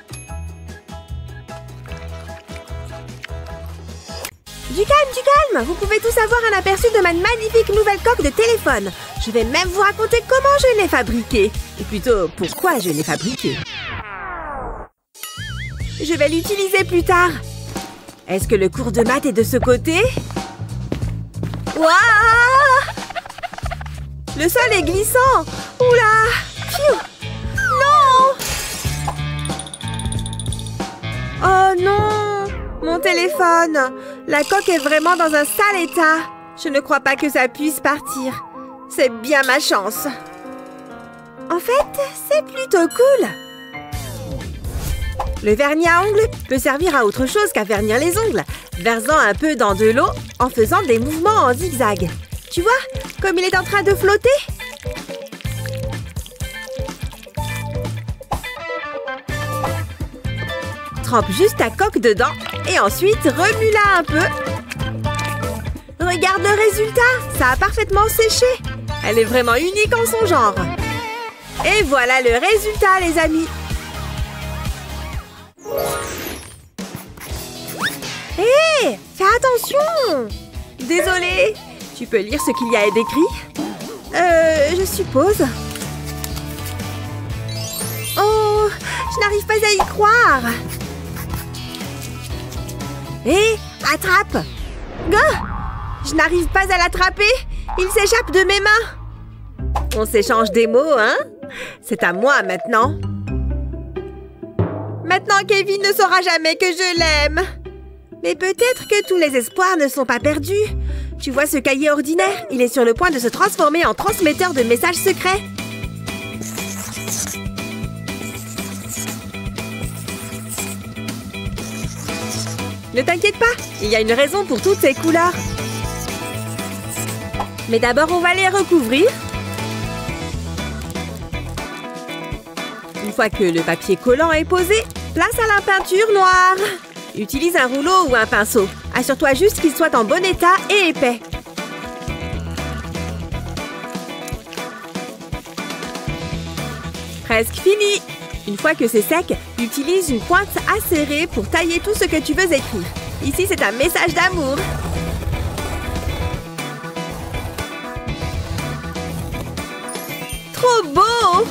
Du calme! Vous pouvez tous avoir un aperçu de ma magnifique nouvelle coque de téléphone. Je vais même vous raconter comment je l'ai fabriquée. Ou plutôt, pourquoi je l'ai fabriquée. Je vais l'utiliser plus tard. Est-ce que le cours de maths est de ce côté? Waouh! Le sol est glissant! Oula! Pfiou! Non! Oh non! Mon téléphone! La coque est vraiment dans un sale état. Je ne crois pas que ça puisse partir. C'est bien ma chance. En fait, c'est plutôt cool. Le vernis à ongles peut servir à autre chose qu'à vernir les ongles. Versant un peu dans de l'eau en faisant des mouvements en zigzag. Tu vois, comme il est en train de flotter? Trempe juste ta coque dedans et ensuite remue-la un peu. Regarde le résultat, ça a parfaitement séché. Elle est vraiment unique en son genre. Et voilà le résultat, les amis. Hé, fais attention! Désolée, tu peux lire ce qu'il y a d'écrit? Je suppose. Oh, je n'arrive pas à y croire. Hé, attrape! Gah! Je n'arrive pas à l'attraper. Il s'échappe de mes mains. On s'échange des mots, hein? C'est à moi maintenant. Maintenant, Kevin ne saura jamais que je l'aime. Mais peut-être que tous les espoirs ne sont pas perdus. Tu vois ce cahier ordinaire? Il est sur le point de se transformer en transmetteur de messages secrets. Ne t'inquiète pas, il y a une raison pour toutes ces couleurs. Mais d'abord, on va les recouvrir. Une fois que le papier collant est posé, place à la peinture noire. Utilise un rouleau ou un pinceau. Assure-toi juste qu'il soit en bon état et épais. Presque fini. Une fois que c'est sec, utilise une pointe acérée pour tailler tout ce que tu veux écrire. Ici, c'est un message d'amour. Trop beau!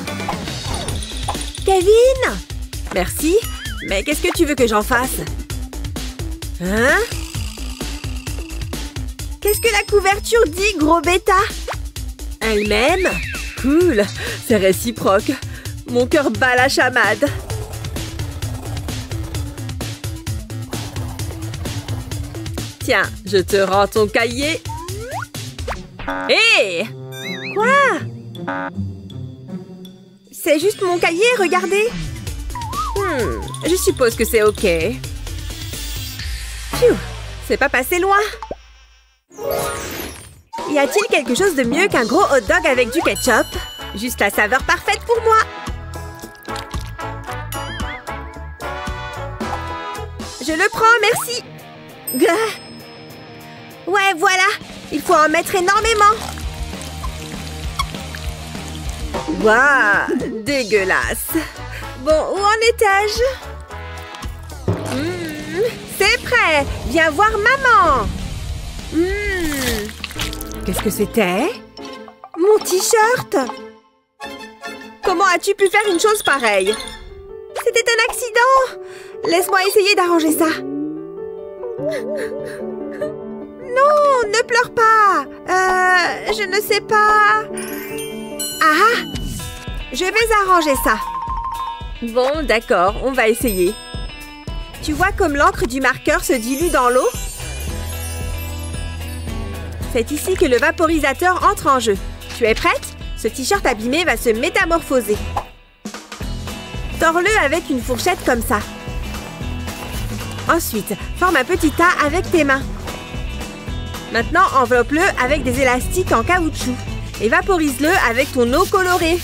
Kevin! Merci, mais qu'est-ce que tu veux que j'en fasse? Hein? Qu'est-ce que la couverture dit, gros bêta? Elle-même? Cool, c'est réciproque. Mon cœur bat la chamade. Tiens, je te rends ton cahier. Hé! Quoi? C'est juste mon cahier, regardez. Je suppose que c'est OK. Pfiou, c'est pas passé loin. Y a-t-il quelque chose de mieux qu'un gros hot dog avec du ketchup? Juste la saveur parfaite pour moi. Je le prends, merci. Ouais, voilà. Il faut en mettre énormément. Waouh, dégueulasse. Bon, où en étais-je? C'est prêt. Viens voir maman. Qu'est-ce que c'était? Mon t-shirt! Comment as-tu pu faire une chose pareille? C'était un accident! Laisse-moi essayer d'arranger ça. Non, ne pleure pas. Je ne sais pas. Ah! Je vais arranger ça. Bon, d'accord, on va essayer. Tu vois comme l'encre du marqueur se dilue dans l'eau? C'est ici que le vaporisateur entre en jeu. Tu es prête? Ce t-shirt abîmé va se métamorphoser. Tords-le avec une fourchette comme ça. Ensuite, forme un petit tas avec tes mains. Maintenant, enveloppe-le avec des élastiques en caoutchouc et vaporise-le avec ton eau colorée.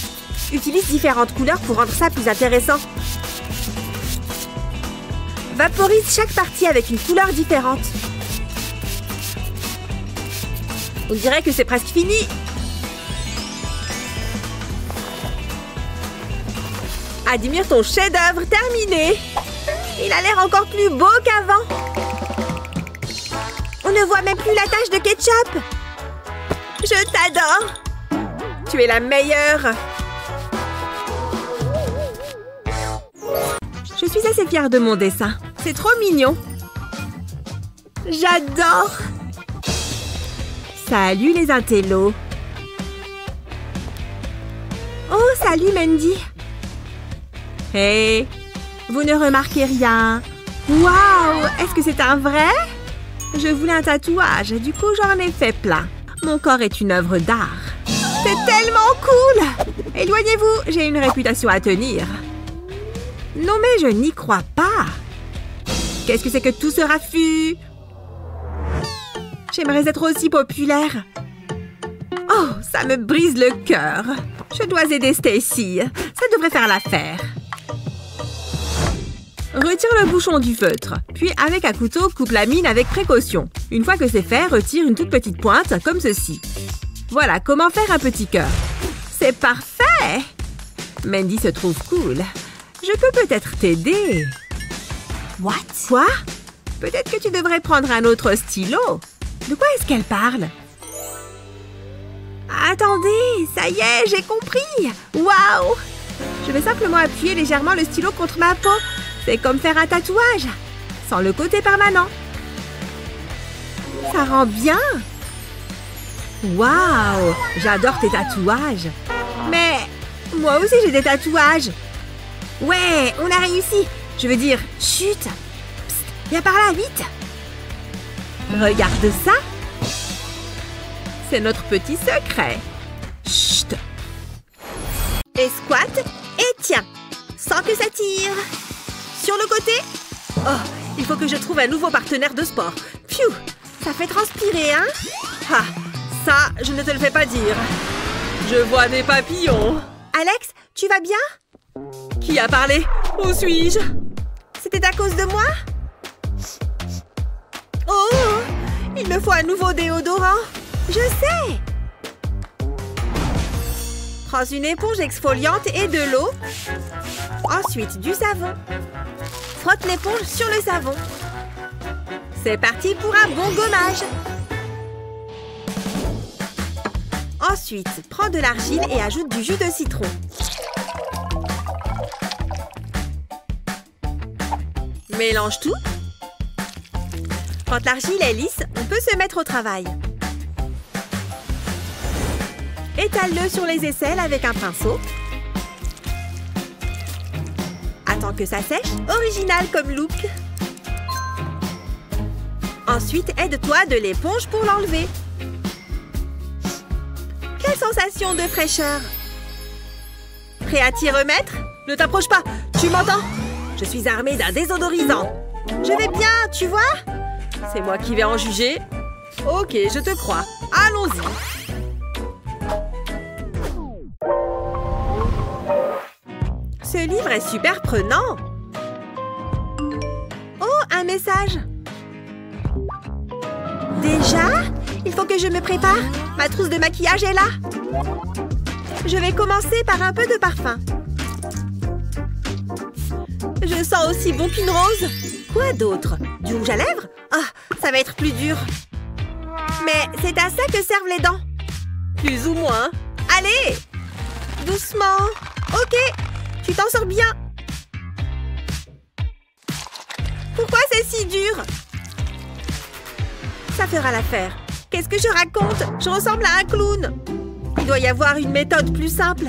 Utilise différentes couleurs pour rendre ça plus intéressant. Vaporise chaque partie avec une couleur différente. On dirait que c'est presque fini. Admire ton chef-d'œuvre terminé. Il a l'air encore plus beau qu'avant. On ne voit même plus la tache de ketchup. Je t'adore. Tu es la meilleure. Je suis assez fière de mon dessin. C'est trop mignon. J'adore. Salut les intellos. Oh, salut Mandy. Hey, vous ne remarquez rien. Waouh, est-ce que c'est un vrai? Je voulais un tatouage, du coup j'en ai fait plein. Mon corps est une œuvre d'art. C'est tellement cool! Éloignez-vous, j'ai une réputation à tenir. Non mais je n'y crois pas. Qu'est-ce que c'est que tout ce raffut? J'aimerais être aussi populaire. Oh, ça me brise le cœur. Je dois aider Stacy. Ça devrait faire l'affaire. Retire le bouchon du feutre. Puis, avec un couteau, coupe la mine avec précaution. Une fois que c'est fait, retire une toute petite pointe, comme ceci. Voilà comment faire un petit cœur. C'est parfait! Mandy se trouve cool. Je peux peut-être t'aider. What? Quoi? Peut-être que tu devrais prendre un autre stylo. De quoi est-ce qu'elle parle? Attendez, ça y est, j'ai compris! Waouh! Je vais simplement appuyer légèrement le stylo contre ma peau. C'est comme faire un tatouage, sans le côté permanent. Ça rend bien! Waouh! J'adore tes tatouages. Mais moi aussi j'ai des tatouages. Ouais, on a réussi. Je veux dire, chut! Psst, viens par là, vite! Regarde ça! C'est notre petit secret. Chut! Et squat, et tiens, sans que ça tire. Sur le côté. Oh, il faut que je trouve un nouveau partenaire de sport. Pfiou, ça fait transpirer, hein? Ah, ça, je ne te le fais pas dire. Je vois des papillons. Alex, tu vas bien? Qui a parlé? Où suis-je? C'était à cause de moi? Oh, il me faut un nouveau déodorant. Je sais. Prends une éponge exfoliante et de l'eau. Ensuite, du savon. Frotte l'éponge sur le savon. C'est parti pour un bon gommage. Ensuite, prends de l'argile et ajoute du jus de citron. Mélange tout. Quand l'argile est lisse, on peut se mettre au travail. Étale-le sur les aisselles avec un pinceau. Attends que ça sèche. Original comme look. Ensuite, aide-toi de l'éponge pour l'enlever. Quelle sensation de fraîcheur! Prêt à t'y remettre? Ne t'approche pas, tu m'entends? Je suis armée d'un désodorisant. Je vais bien, tu vois? C'est moi qui vais en juger. Ok, je te crois. Allons-y. Ce livre est super prenant. Oh, un message. Déjà? Il faut que je me prépare. Ma trousse de maquillage est là. Je vais commencer par un peu de parfum. Je sens aussi bon qu'une rose. Quoi d'autre? Du rouge à lèvres? Ah, ça va être plus dur. Mais c'est à ça que servent les dents. Plus ou moins. Allez! Doucement. Ok, tu t'en sors bien. Pourquoi c'est si dur? Ça fera l'affaire. Qu'est-ce que je raconte? Je ressemble à un clown. Il doit y avoir une méthode plus simple.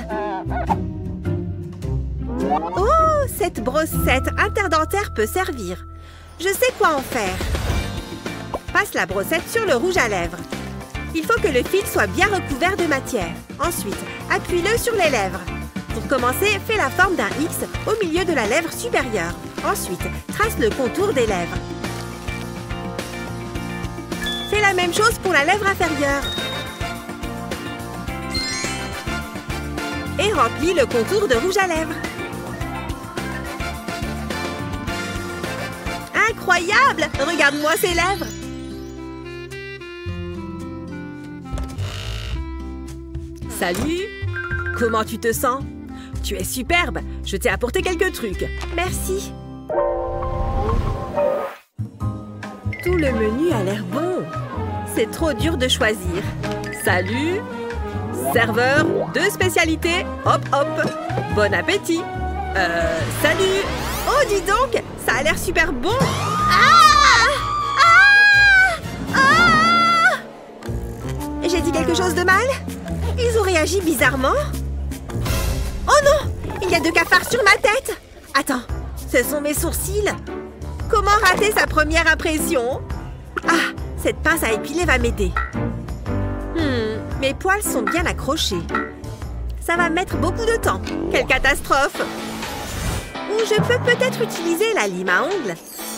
Oh, cette brossette interdentaire peut servir. Je sais quoi en faire. Passe la brossette sur le rouge à lèvres. Il faut que le fil soit bien recouvert de matière. Ensuite, appuie-le sur les lèvres. Pour commencer, fais la forme d'un X au milieu de la lèvre supérieure. Ensuite, trace le contour des lèvres. Fais la même chose pour la lèvre inférieure. Et remplis le contour de rouge à lèvres. Incroyable! Regarde-moi ces lèvres! Salut! Comment tu te sens? Tu es superbe! Je t'ai apporté quelques trucs. Merci. Tout le menu a l'air bon. C'est trop dur de choisir. Salut! Serveur, 2 spécialités. Hop, hop. Bon appétit. Salut! Oh, dis donc! Ça a l'air super bon! Ah! Ah! Ah! J'ai dit quelque chose de mal? Ils ont réagi bizarrement. Oh non! Il y a 2 cafards sur ma tête! Attends, ce sont mes sourcils. Comment rater sa première impression? Ah, cette pince à épiler va m'aider. Mes poils sont bien accrochés. Ça va mettre beaucoup de temps. Quelle catastrophe! Ou je peux peut-être utiliser la lime à ongles.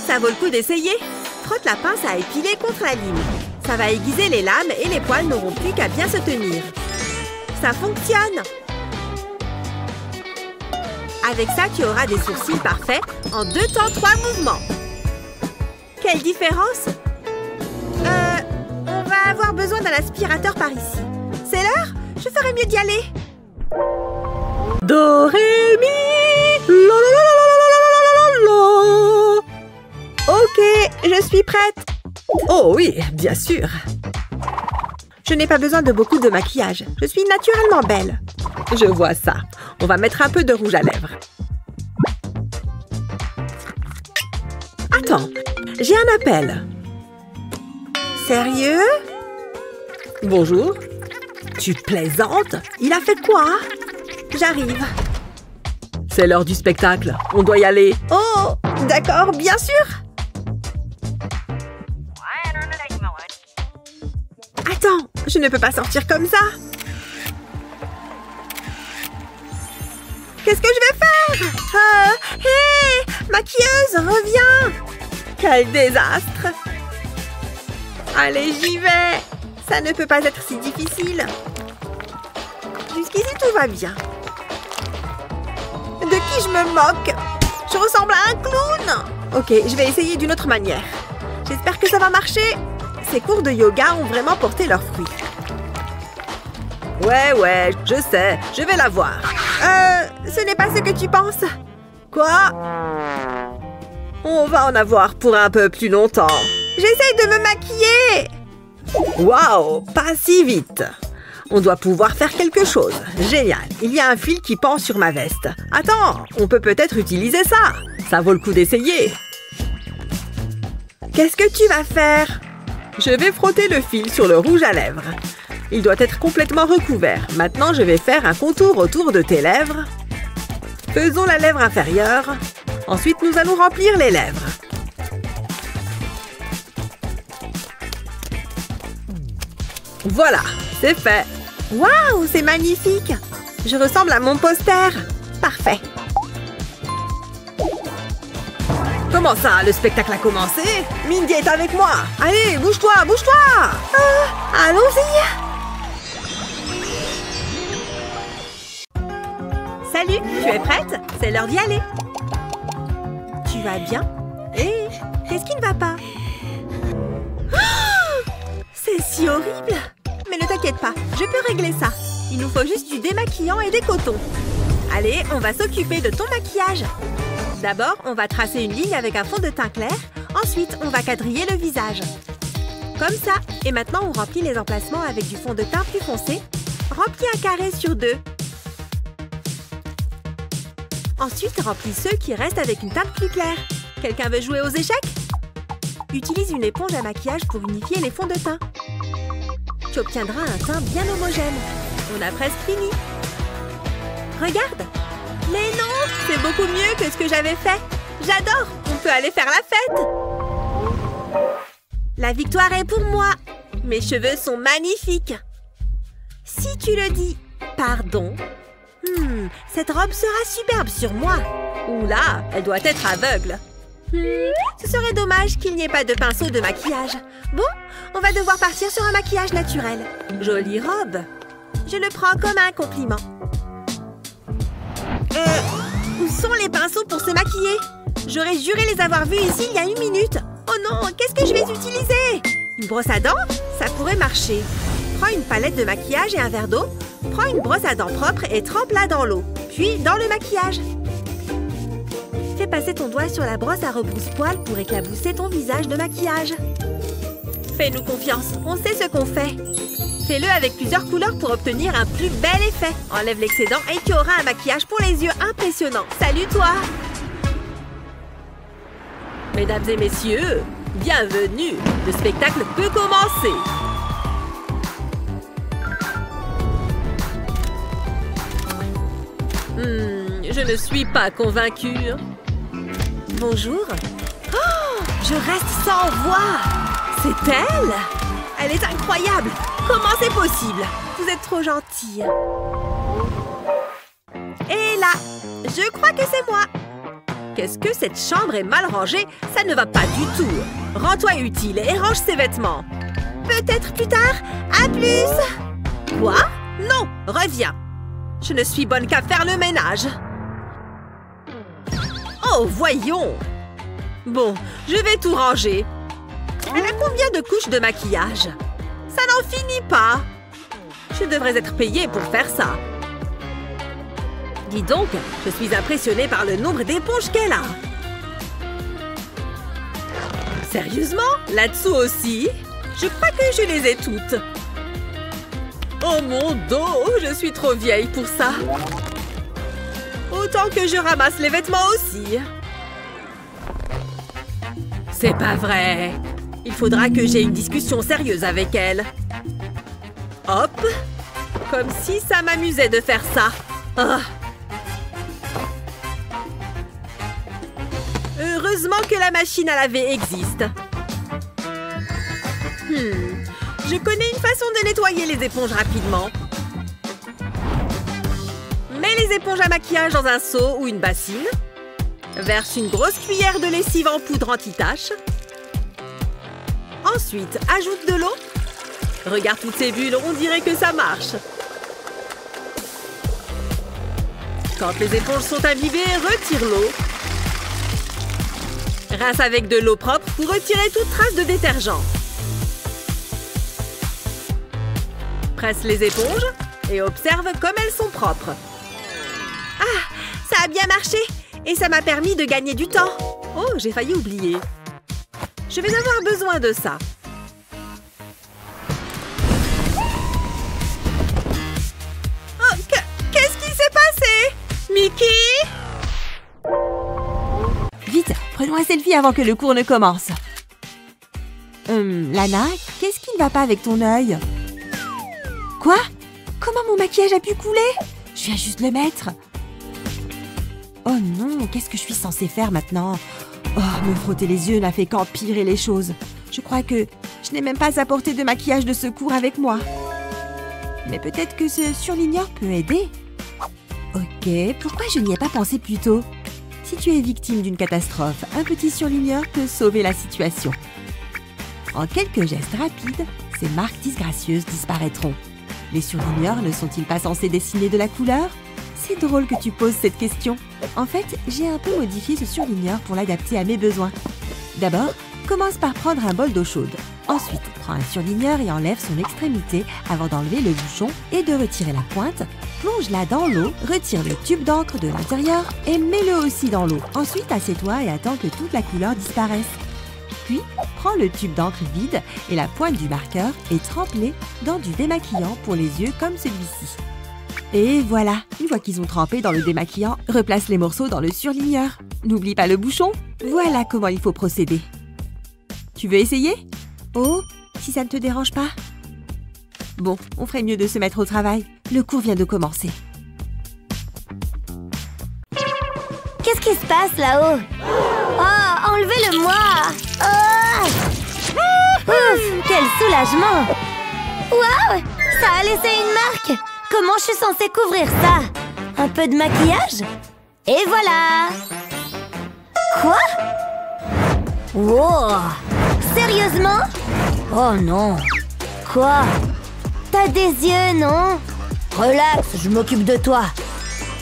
Ça vaut le coup d'essayer. Frotte la pince à épiler contre la lime. Ça va aiguiser les lames et les poils n'auront plus qu'à bien se tenir. Ça fonctionne! Avec ça, tu auras des sourcils parfaits en 2 temps 3 mouvements. Quelle différence! On va avoir besoin d'un aspirateur par ici. C'est l'heure? Je ferais mieux d'y aller. Do, ré, mi, la, la, la, la, la, la, la, la. Ok, je suis prête. Oh oui, bien sûr. Je n'ai pas besoin de beaucoup de maquillage. Je suis naturellement belle. Je vois ça. On va mettre un peu de rouge à lèvres. Attends, j'ai un appel. Sérieux? Bonjour. Tu plaisantes? Il a fait quoi? J'arrive. C'est l'heure du spectacle. On doit y aller. Oh, d'accord, bien sûr. Attends, je ne peux pas sortir comme ça. Qu'est-ce que je vais faire? Hé, maquilleuse, reviens. Quel désastre. Allez, j'y vais. Ça ne peut pas être si difficile. Jusqu'ici, tout va bien. De qui je me moque? Je ressemble à un clown. Ok, je vais essayer d'une autre manière. J'espère que ça va marcher. Ces cours de yoga ont vraiment porté leurs fruits. Ouais, je sais. Je vais la voir. Ce n'est pas ce que tu penses. Quoi? On va en avoir pour un peu plus longtemps. J'essaye de me maquiller. Waouh, pas si vite. On doit pouvoir faire quelque chose. Génial. Il y a un fil qui pend sur ma veste. Attends, on peut peut-être utiliser ça. Ça vaut le coup d'essayer. Qu'est-ce que tu vas faire? Je vais frotter le fil sur le rouge à lèvres. Il doit être complètement recouvert. Maintenant, je vais faire un contour autour de tes lèvres. Faisons la lèvre inférieure. Ensuite, nous allons remplir les lèvres. Voilà, c'est fait. Waouh, c'est magnifique. Je ressemble à mon poster. Parfait. Comment ça, le spectacle a commencé? Mindy est avec moi. Allez, bouge-toi, bouge-toi. Allons-y. Salut, tu es prête? C'est l'heure d'y aller. Tu vas bien? Hé, qu'est-ce qui ne va pas? C'est si horrible! Mais ne t'inquiète pas, je peux régler ça. Il nous faut juste du démaquillant et des cotons. Allez, on va s'occuper de ton maquillage. D'abord, on va tracer une ligne avec un fond de teint clair. Ensuite, on va quadriller le visage. Comme ça. Et maintenant, on remplit les emplacements avec du fond de teint plus foncé. Remplis un carré sur 2. Ensuite, remplis ceux qui restent avec une teinte plus claire. Quelqu'un veut jouer aux échecs? Utilise une éponge à maquillage pour unifier les fonds de teint. Tu obtiendras un teint bien homogène. On a presque fini. Regarde! Mais non! C'est beaucoup mieux que ce que j'avais fait. J'adore! On peut aller faire la fête! La victoire est pour moi. Mes cheveux sont magnifiques. Si tu le dis. Pardon. Cette robe sera superbe sur moi. Oula, elle doit être aveugle. Ce serait dommage qu'il n'y ait pas de pinceau de maquillage. Bon, on va devoir partir sur un maquillage naturel. Jolie robe. Je le prends comme un compliment. Où sont les pinceaux pour se maquiller? J'aurais juré les avoir vus ici il y a 1 minute. Oh non, qu'est-ce que je vais utiliser? Une brosse à dents? Ça pourrait marcher. Prends une palette de maquillage et un verre d'eau. Prends une brosse à dents propre et trempe-la dans l'eau. Puis dans le maquillage. Fais passer ton doigt sur la brosse à rebrousse-poils pour éclabousser ton visage de maquillage. Fais-nous confiance, on sait ce qu'on fait. Fais-le avec plusieurs couleurs pour obtenir un plus bel effet. Enlève l'excédent et tu auras un maquillage pour les yeux impressionnant. Salut toi! Mesdames et messieurs, bienvenue. Le spectacle peut commencer. Je ne suis pas convaincue. Bonjour. Oh, je reste sans voix. C'est elle? Elle est incroyable. Comment c'est possible? Vous êtes trop gentille. Et là, je crois que c'est moi. Qu'est-ce que cette chambre est mal rangée? Ça ne va pas du tout. Rends-toi utile et range ses vêtements. Peut-être plus tard. À plus. Quoi? Non, reviens. Je ne suis bonne qu'à faire le ménage. Oh, voyons. Bon, je vais tout ranger. Elle a combien de couches de maquillage? Ça n'en finit pas. Je devrais être payée pour faire ça. Dis donc, je suis impressionnée par le nombre d'éponges qu'elle a. Sérieusement? Là-dessous aussi? Je crois que je les ai toutes. Oh mon dos, je suis trop vieille pour ça. Autant que je ramasse les vêtements aussi. C'est pas vrai. Il faudra que j'aie une discussion sérieuse avec elle. Hop. Comme si ça m'amusait de faire ça. Ah. Heureusement que la machine à laver existe. Je connais une façon de nettoyer les éponges rapidement. Mets les éponges à maquillage dans un seau ou une bassine. Verse une grosse cuillère de lessive en poudre anti-tache. Ensuite, ajoute de l'eau. Regarde toutes ces bulles, on dirait que ça marche. Quand les éponges sont imbibées, retire l'eau. Rince avec de l'eau propre pour retirer toute trace de détergent. Presse les éponges et observe comme elles sont propres. Ah, ça a bien marché et ça m'a permis de gagner du temps. Oh, j'ai failli oublier. Je vais avoir besoin de ça. Oh, qu'est-ce qui s'est passé? Mickey? Vite, prenons un selfie avant que le cours ne commence. Lana, qu'est-ce qui ne va pas avec ton œil? Quoi? Comment mon maquillage a pu couler? Je viens juste le mettre. Oh non, qu'est-ce que je suis censée faire maintenant? Oh, me frotter les yeux n'a fait qu'empirer les choses. Je crois que je n'ai même pas apporté de maquillage de secours avec moi. Mais peut-être que ce surligneur peut aider. Ok, pourquoi je n'y ai pas pensé plus tôt? Si tu es victime d'une catastrophe, un petit surligneur peut sauver la situation. En quelques gestes rapides, ces marques disgracieuses disparaîtront. Les surligneurs ne sont-ils pas censés dessiner de la couleur? C'est drôle que tu poses cette question. En fait, j'ai un peu modifié ce surligneur pour l'adapter à mes besoins. D'abord, commence par prendre un bol d'eau chaude. Ensuite, prends un surligneur et enlève son extrémité avant d'enlever le bouchon et de retirer la pointe. Plonge-la dans l'eau, retire le tube d'encre de l'intérieur et mets-le aussi dans l'eau. Ensuite, assieds-toi et attends que toute la couleur disparaisse. Puis, prends le tube d'encre vide et la pointe du marqueur et trempe-les dans du démaquillant pour les yeux comme celui-ci. Et voilà, une fois qu'ils ont trempé dans le démaquillant, replace les morceaux dans le surligneur. N'oublie pas le bouchon. Voilà comment il faut procéder. Tu veux essayer? Oh, si ça ne te dérange pas. Bon, on ferait mieux de se mettre au travail. Le cours vient de commencer. Qu'est-ce qui se passe là-haut? Oh, enlevez-le-moi! Oh! Ouf, quel soulagement! Waouh! Ça a laissé une marque! Comment je suis censée couvrir ça? Un peu de maquillage? Et voilà! Quoi? Wow! Sérieusement? Oh non! Quoi? T'as des yeux, non? Relax, je m'occupe de toi.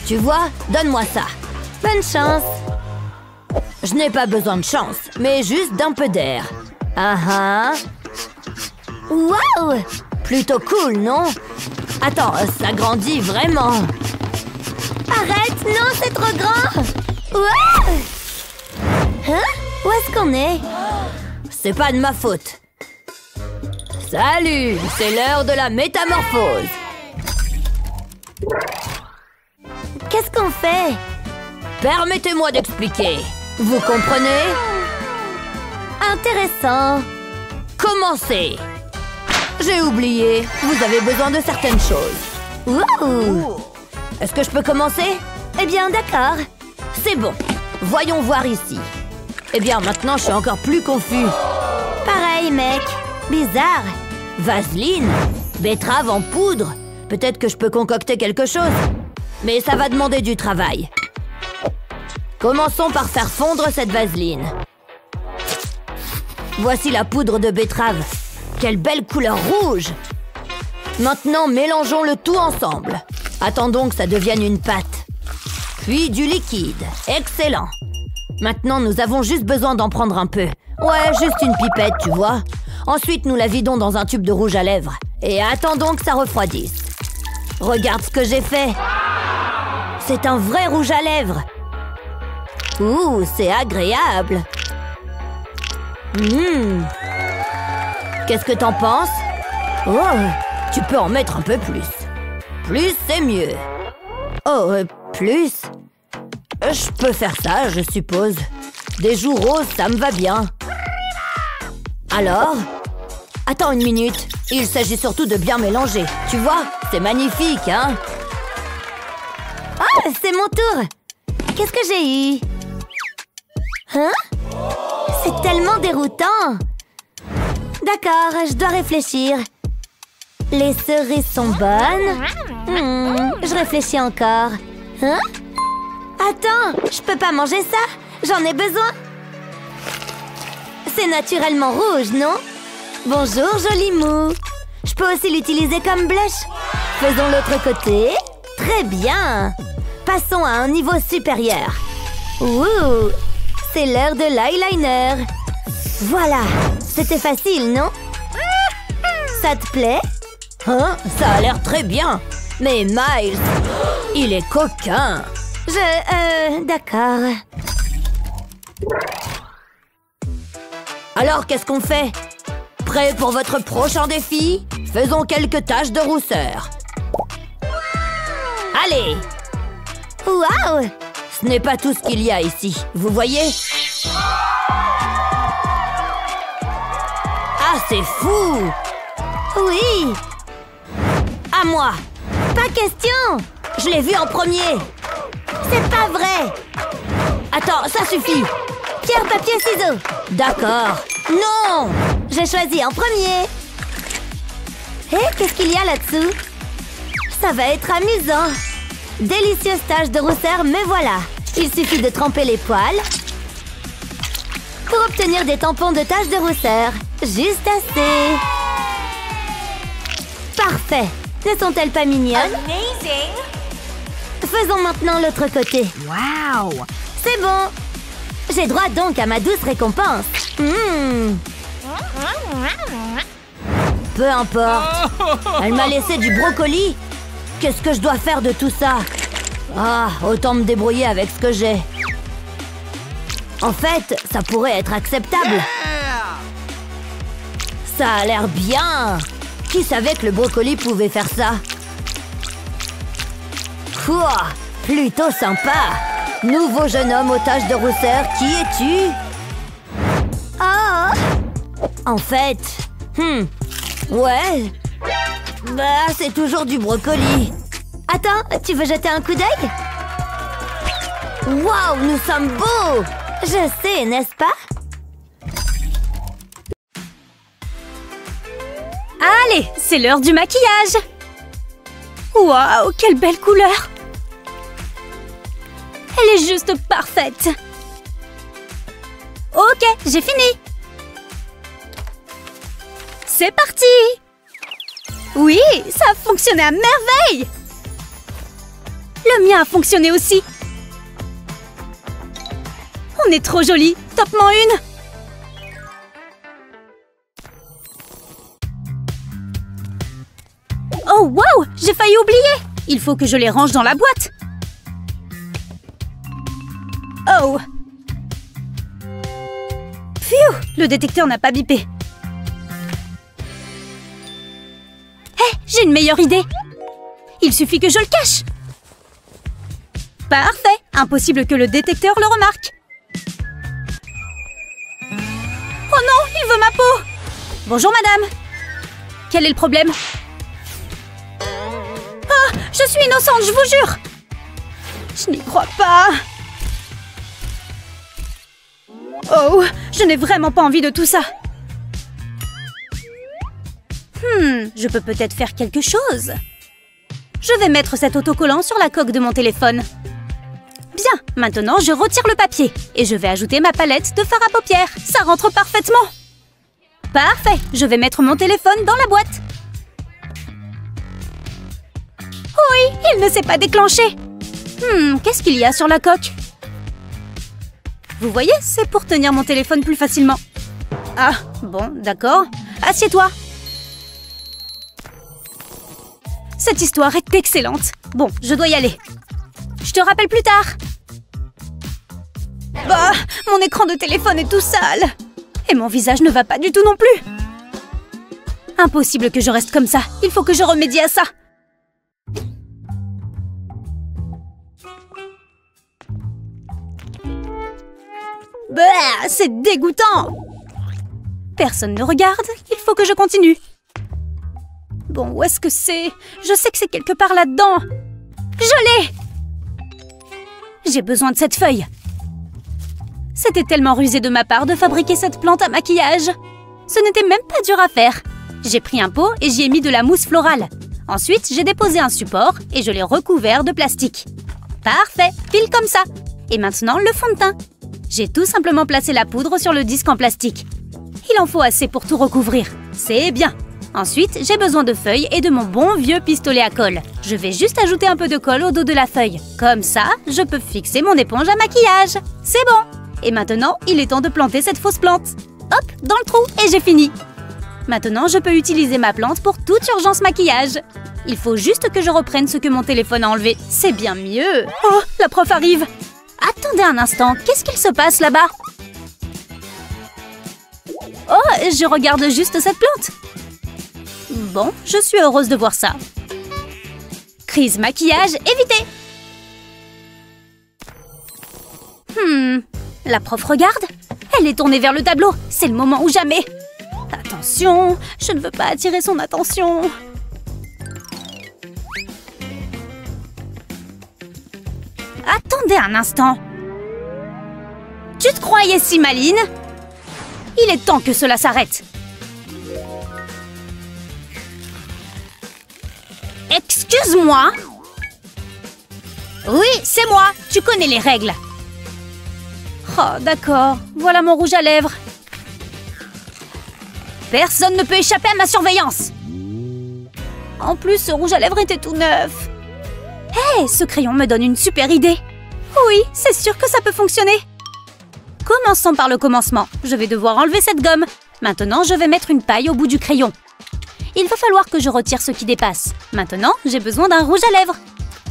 Tu vois? Donne-moi ça. Bonne chance. Je n'ai pas besoin de chance, mais juste d'un peu d'air. Ah ah. Waouh! Plutôt cool, non? Attends, ça grandit vraiment. Arrête, non, c'est trop grand. Waouh! Hein? Où est-ce qu'on est? C'est pas de ma faute. Salut, c'est l'heure de la métamorphose. Qu'est-ce qu'on fait? Permettez-moi d'expliquer. Vous comprenez? Intéressant. Commencez. J'ai oublié. Vous avez besoin de certaines choses. Wouhou! Est-ce que je peux commencer? Eh bien, d'accord. C'est bon. Voyons voir ici. Eh bien, maintenant, je suis encore plus confus. Pareil, mec. Bizarre. Vaseline? Betterave en poudre? Peut-être que je peux concocter quelque chose. Mais ça va demander du travail. Commençons par faire fondre cette vaseline. Voici la poudre de betterave. Quelle belle couleur rouge! Maintenant, mélangeons le tout ensemble. Attendons que ça devienne une pâte. Puis du liquide. Excellent. Maintenant, nous avons juste besoin d'en prendre un peu. Ouais, juste une pipette, tu vois. Ensuite, nous la vidons dans un tube de rouge à lèvres. Et attendons que ça refroidisse. Regarde ce que j'ai fait. C'est un vrai rouge à lèvres. Ouh, c'est agréable. Qu'est-ce que t'en penses? Oh, tu peux en mettre un peu plus. Plus, c'est mieux. Oh, plus? Je peux faire ça, je suppose. Des joues roses, ça me va bien. Alors? Attends une minute. Il s'agit surtout de bien mélanger. Tu vois? C'est magnifique, hein? Ah, c'est mon tour! Qu'est-ce que j'ai eu? Hein? C'est tellement déroutant! D'accord, je dois réfléchir. Les cerises sont bonnes. Je réfléchis encore. Hein? Attends, je peux pas manger ça? J'en ai besoin. C'est naturellement rouge, non? Bonjour, joli mou. Je peux aussi l'utiliser comme blush. Faisons l'autre côté. Très bien. Passons à un niveau supérieur. Ouh, c'est l'heure de l'eyeliner. Voilà, c'était facile, non? Ça te plaît? Hein? Ça a l'air très bien. Mais Miles, il est coquin. D'accord. Alors, qu'est-ce qu'on fait? Prêt pour votre prochain défi? Faisons quelques taches de rousseur. Allez! Waouh! Ce n'est pas tout ce qu'il y a ici, vous voyez? Ah, c'est fou! Oui! À moi! Pas question! Je l'ai vu en premier! C'est pas vrai! Attends, ça suffit! Pierre, papier, ciseaux! D'accord! Non! J'ai choisi en premier! Hé, qu'est-ce qu'il y a là-dessous? Ça va être amusant! Délicieuse tache de rousseur, me voilà! Il suffit de tremper les poils pour obtenir des tampons de taches de rousseur. Juste assez! Parfait! Ne sont-elles pas mignonnes? Amazing! Faisons maintenant l'autre côté. Wow! C'est bon! J'ai droit donc à ma douce récompense. Peu importe. Elle m'a laissé du brocoli. Qu'est-ce que je dois faire de tout ça? Ah, autant me débrouiller avec ce que j'ai. En fait, ça pourrait être acceptable. Ça a l'air bien! Qui savait que le brocoli pouvait faire ça? Ouah, plutôt sympa! Nouveau jeune homme otage de rousseur, qui es-tu? Ah! En fait... Ouais... Bah, c'est toujours du brocoli. Attends, tu veux jeter un coup d'œil? Waouh, nous sommes beaux! Je sais, n'est-ce pas? Allez, c'est l'heure du maquillage! Waouh, quelle belle couleur! Elle est juste parfaite! Ok, j'ai fini! C'est parti! Oui, ça a fonctionné à merveille! Le mien a fonctionné aussi! On est trop jolis! Top-moi une! Oh waouh! J'ai failli oublier! Il faut que je les range dans la boîte! Oh! Pfiou! Le détecteur n'a pas bipé. Hé! J'ai une meilleure idée! Il suffit que je le cache! Parfait! Impossible que le détecteur le remarque! Oh non! Il veut ma peau! Bonjour madame! Quel est le problème? Ah! Je suis innocente, je vous jure! Je n'y crois pas! Oh! Je n'ai vraiment pas envie de tout ça! Je peux peut-être faire quelque chose. Je vais mettre cet autocollant sur la coque de mon téléphone. Bien, maintenant je retire le papier et je vais ajouter ma palette de fard à paupières. Ça rentre parfaitement. Parfait, je vais mettre mon téléphone dans la boîte. Oui, il ne s'est pas déclenché. Qu'est-ce qu'il y a sur la coque? Vous voyez, c'est pour tenir mon téléphone plus facilement. Ah, bon, d'accord. Assieds-toi. Cette histoire est excellente. Bon, je dois y aller. Je te rappelle plus tard. Bah, mon écran de téléphone est tout sale. Et mon visage ne va pas du tout non plus. Impossible que je reste comme ça. Il faut que je remédie à ça. Bah, c'est dégoûtant. Personne ne regarde. Il faut que je continue. Bon, où est-ce que c'est? Je sais que c'est quelque part là-dedans. Je l'ai! J'ai besoin de cette feuille. C'était tellement rusé de ma part de fabriquer cette plante à maquillage. Ce n'était même pas dur à faire. J'ai pris un pot et j'y ai mis de la mousse florale. Ensuite, j'ai déposé un support et je l'ai recouvert de plastique. Parfait, pile comme ça. Et maintenant, le fond de teint. J'ai tout simplement placé la poudre sur le disque en plastique. Il en faut assez pour tout recouvrir. C'est bien. Ensuite, j'ai besoin de feuilles et de mon bon vieux pistolet à colle. Je vais juste ajouter un peu de colle au dos de la feuille. Comme ça, je peux fixer mon éponge à maquillage. C'est bon. Et maintenant, il est temps de planter cette fausse plante. Hop, dans le trou, et j'ai fini. Maintenant, je peux utiliser ma plante pour toute urgence maquillage. Il faut juste que je reprenne ce que mon téléphone a enlevé. C'est bien mieux. Oh, la prof arrive. Attendez un instant, qu'est-ce qu'il se passe là-bas? Oh, je regarde juste cette plante. Bon, je suis heureuse de voir ça. Crise maquillage évitée. La prof regarde. Elle est tournée vers le tableau. C'est le moment ou jamais. Attention, je ne veux pas attirer son attention. Attendez un instant. Tu te croyais si maline? Il est temps que cela s'arrête. Excuse-moi. Oui, c'est moi. Tu connais les règles. Oh, d'accord. Voilà mon rouge à lèvres. Personne ne peut échapper à ma surveillance. En plus, ce rouge à lèvres était tout neuf. Hé, ce crayon me donne une super idée. Oui, c'est sûr que ça peut fonctionner. Commençons par le commencement. Je vais devoir enlever cette gomme. Maintenant, je vais mettre une paille au bout du crayon. Il va falloir que je retire ce qui dépasse. Maintenant, j'ai besoin d'un rouge à lèvres.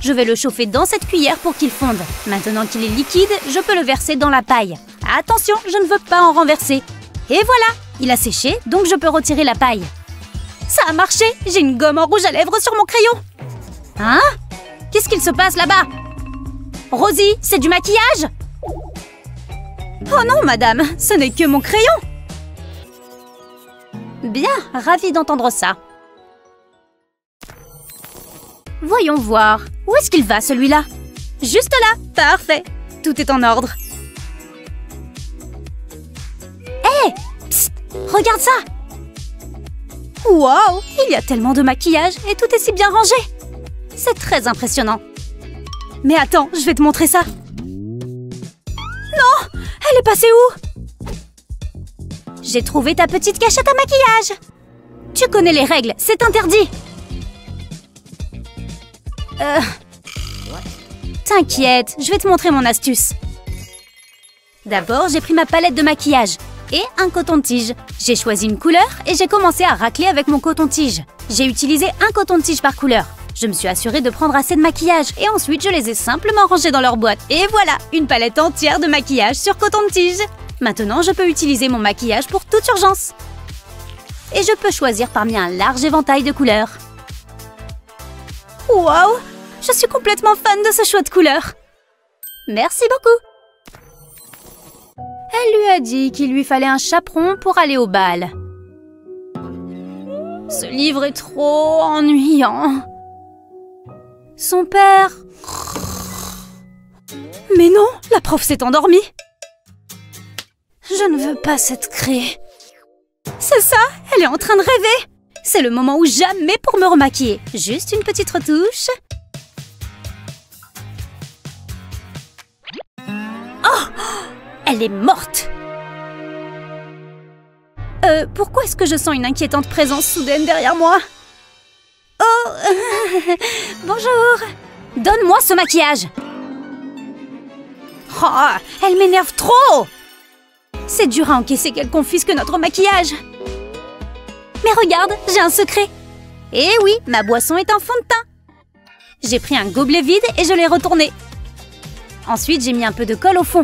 Je vais le chauffer dans cette cuillère pour qu'il fonde. Maintenant qu'il est liquide, je peux le verser dans la paille. Attention, je ne veux pas en renverser. Et voilà, Il a séché, donc je peux retirer la paille. Ça a marché! J'ai une gomme en rouge à lèvres sur mon crayon! Hein? Qu'est-ce qu'il se passe là-bas? Rosie, c'est du maquillage? Oh non, madame, ce n'est que mon crayon! Bien, ravie d'entendre ça. Voyons voir. Où est-ce qu'il va, celui-là? Juste là! Parfait! Tout est en ordre. Hé! Psst! Regarde ça! Wow! Il y a tellement de maquillage et tout est si bien rangé! C'est très impressionnant. Mais attends, je vais te montrer ça. Non! Elle est passée où? J'ai trouvé ta petite cachette à maquillage! Tu connais les règles, c'est interdit! T'inquiète, je vais te montrer mon astuce. D'abord, j'ai pris ma palette de maquillage et un coton-tige. J'ai choisi une couleur et j'ai commencé à racler avec mon coton-tige. J'ai utilisé un coton-tige par couleur. Je me suis assurée de prendre assez de maquillage et ensuite je les ai simplement rangés dans leur boîte. Et voilà, une palette entière de maquillage sur coton-tige. Maintenant, je peux utiliser mon maquillage pour toute urgence. Et je peux choisir parmi un large éventail de couleurs. Waouh! Je suis complètement fan de ce choix de couleurs. Merci beaucoup. Elle lui a dit qu'il lui fallait un chaperon pour aller au bal. Ce livre est trop ennuyant. Son père... Mais non, la prof s'est endormie. Je ne veux pas cette craie. C'est ça, elle est en train de rêver. C'est le moment ou jamais pour me remaquiller. Juste une petite retouche. Oh! Elle est morte! Pourquoi est-ce que je sens une inquiétante présence soudaine derrière moi? Oh! Bonjour! Donne-moi ce maquillage! Oh! Elle m'énerve trop! C'est dur à encaisser qu'elle confisque notre maquillage! Mais regarde, j'ai un secret! Eh oui, ma boisson est un fond de teint! J'ai pris un gobelet vide et je l'ai retourné. Ensuite, j'ai mis un peu de colle au fond.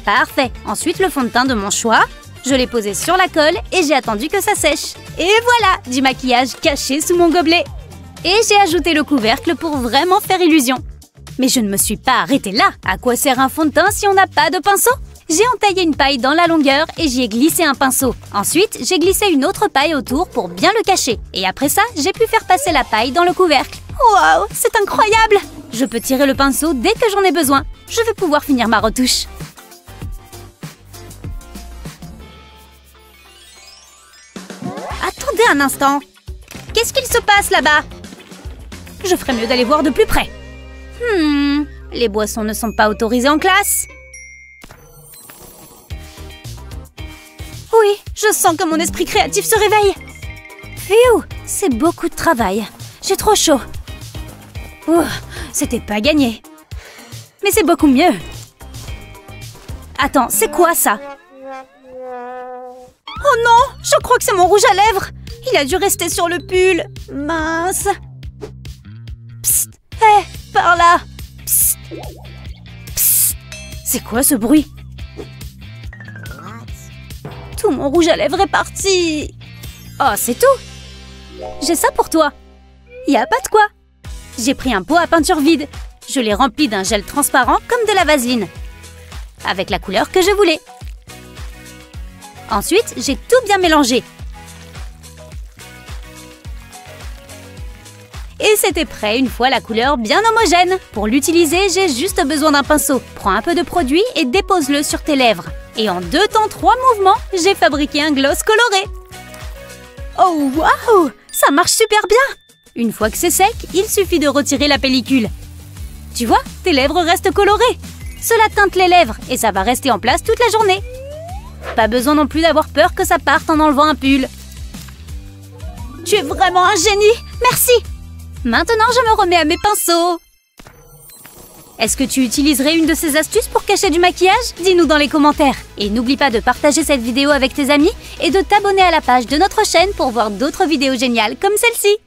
Parfait. Ensuite, le fond de teint de mon choix. Je l'ai posé sur la colle et j'ai attendu que ça sèche. Et voilà, du maquillage caché sous mon gobelet. Et j'ai ajouté le couvercle pour vraiment faire illusion. Mais je ne me suis pas arrêtée là. À quoi sert un fond de teint si on n'a pas de pinceau? J'ai entaillé une paille dans la longueur et j'y ai glissé un pinceau. Ensuite, j'ai glissé une autre paille autour pour bien le cacher. Et après ça, j'ai pu faire passer la paille dans le couvercle. Waouh, c'est incroyable! Je peux tirer le pinceau dès que j'en ai besoin. Je vais pouvoir finir ma retouche. Attendez un instant. Qu'est-ce qu'il se passe là-bas? Je ferais mieux d'aller voir de plus près. Les boissons ne sont pas autorisées en classe. Oui, je sens que mon esprit créatif se réveille. Pfiou, c'est beaucoup de travail. J'ai trop chaud. Ouh, c'était pas gagné. Mais c'est beaucoup mieux. Attends, c'est quoi ça? Oh non, je crois que c'est mon rouge à lèvres. Il a dû rester sur le pull. Mince. Psst, hé, par là. Psst. Psst. C'est quoi ce bruit? Tout mon rouge à lèvres est parti. Oh, c'est tout. J'ai ça pour toi. Y a pas de quoi. J'ai pris un pot à peinture vide. Je l'ai rempli d'un gel transparent comme de la vaseline. Avec la couleur que je voulais. Ensuite, j'ai tout bien mélangé. Et c'était prêt une fois la couleur bien homogène. Pour l'utiliser, j'ai juste besoin d'un pinceau. Prends un peu de produit et dépose-le sur tes lèvres. Et en 2 temps 3 mouvements, j'ai fabriqué un gloss coloré. Oh waouh! Ça marche super bien! Une fois que c'est sec, il suffit de retirer la pellicule. Tu vois, tes lèvres restent colorées. Cela teinte les lèvres et ça va rester en place toute la journée. Pas besoin non plus d'avoir peur que ça parte en enlevant un pull. Tu es vraiment un génie! Merci! Maintenant, je me remets à mes pinceaux. Est-ce que tu utiliserais une de ces astuces pour cacher du maquillage? Dis-nous dans les commentaires. Et n'oublie pas de partager cette vidéo avec tes amis et de t'abonner à la page de notre chaîne pour voir d'autres vidéos géniales comme celle-ci.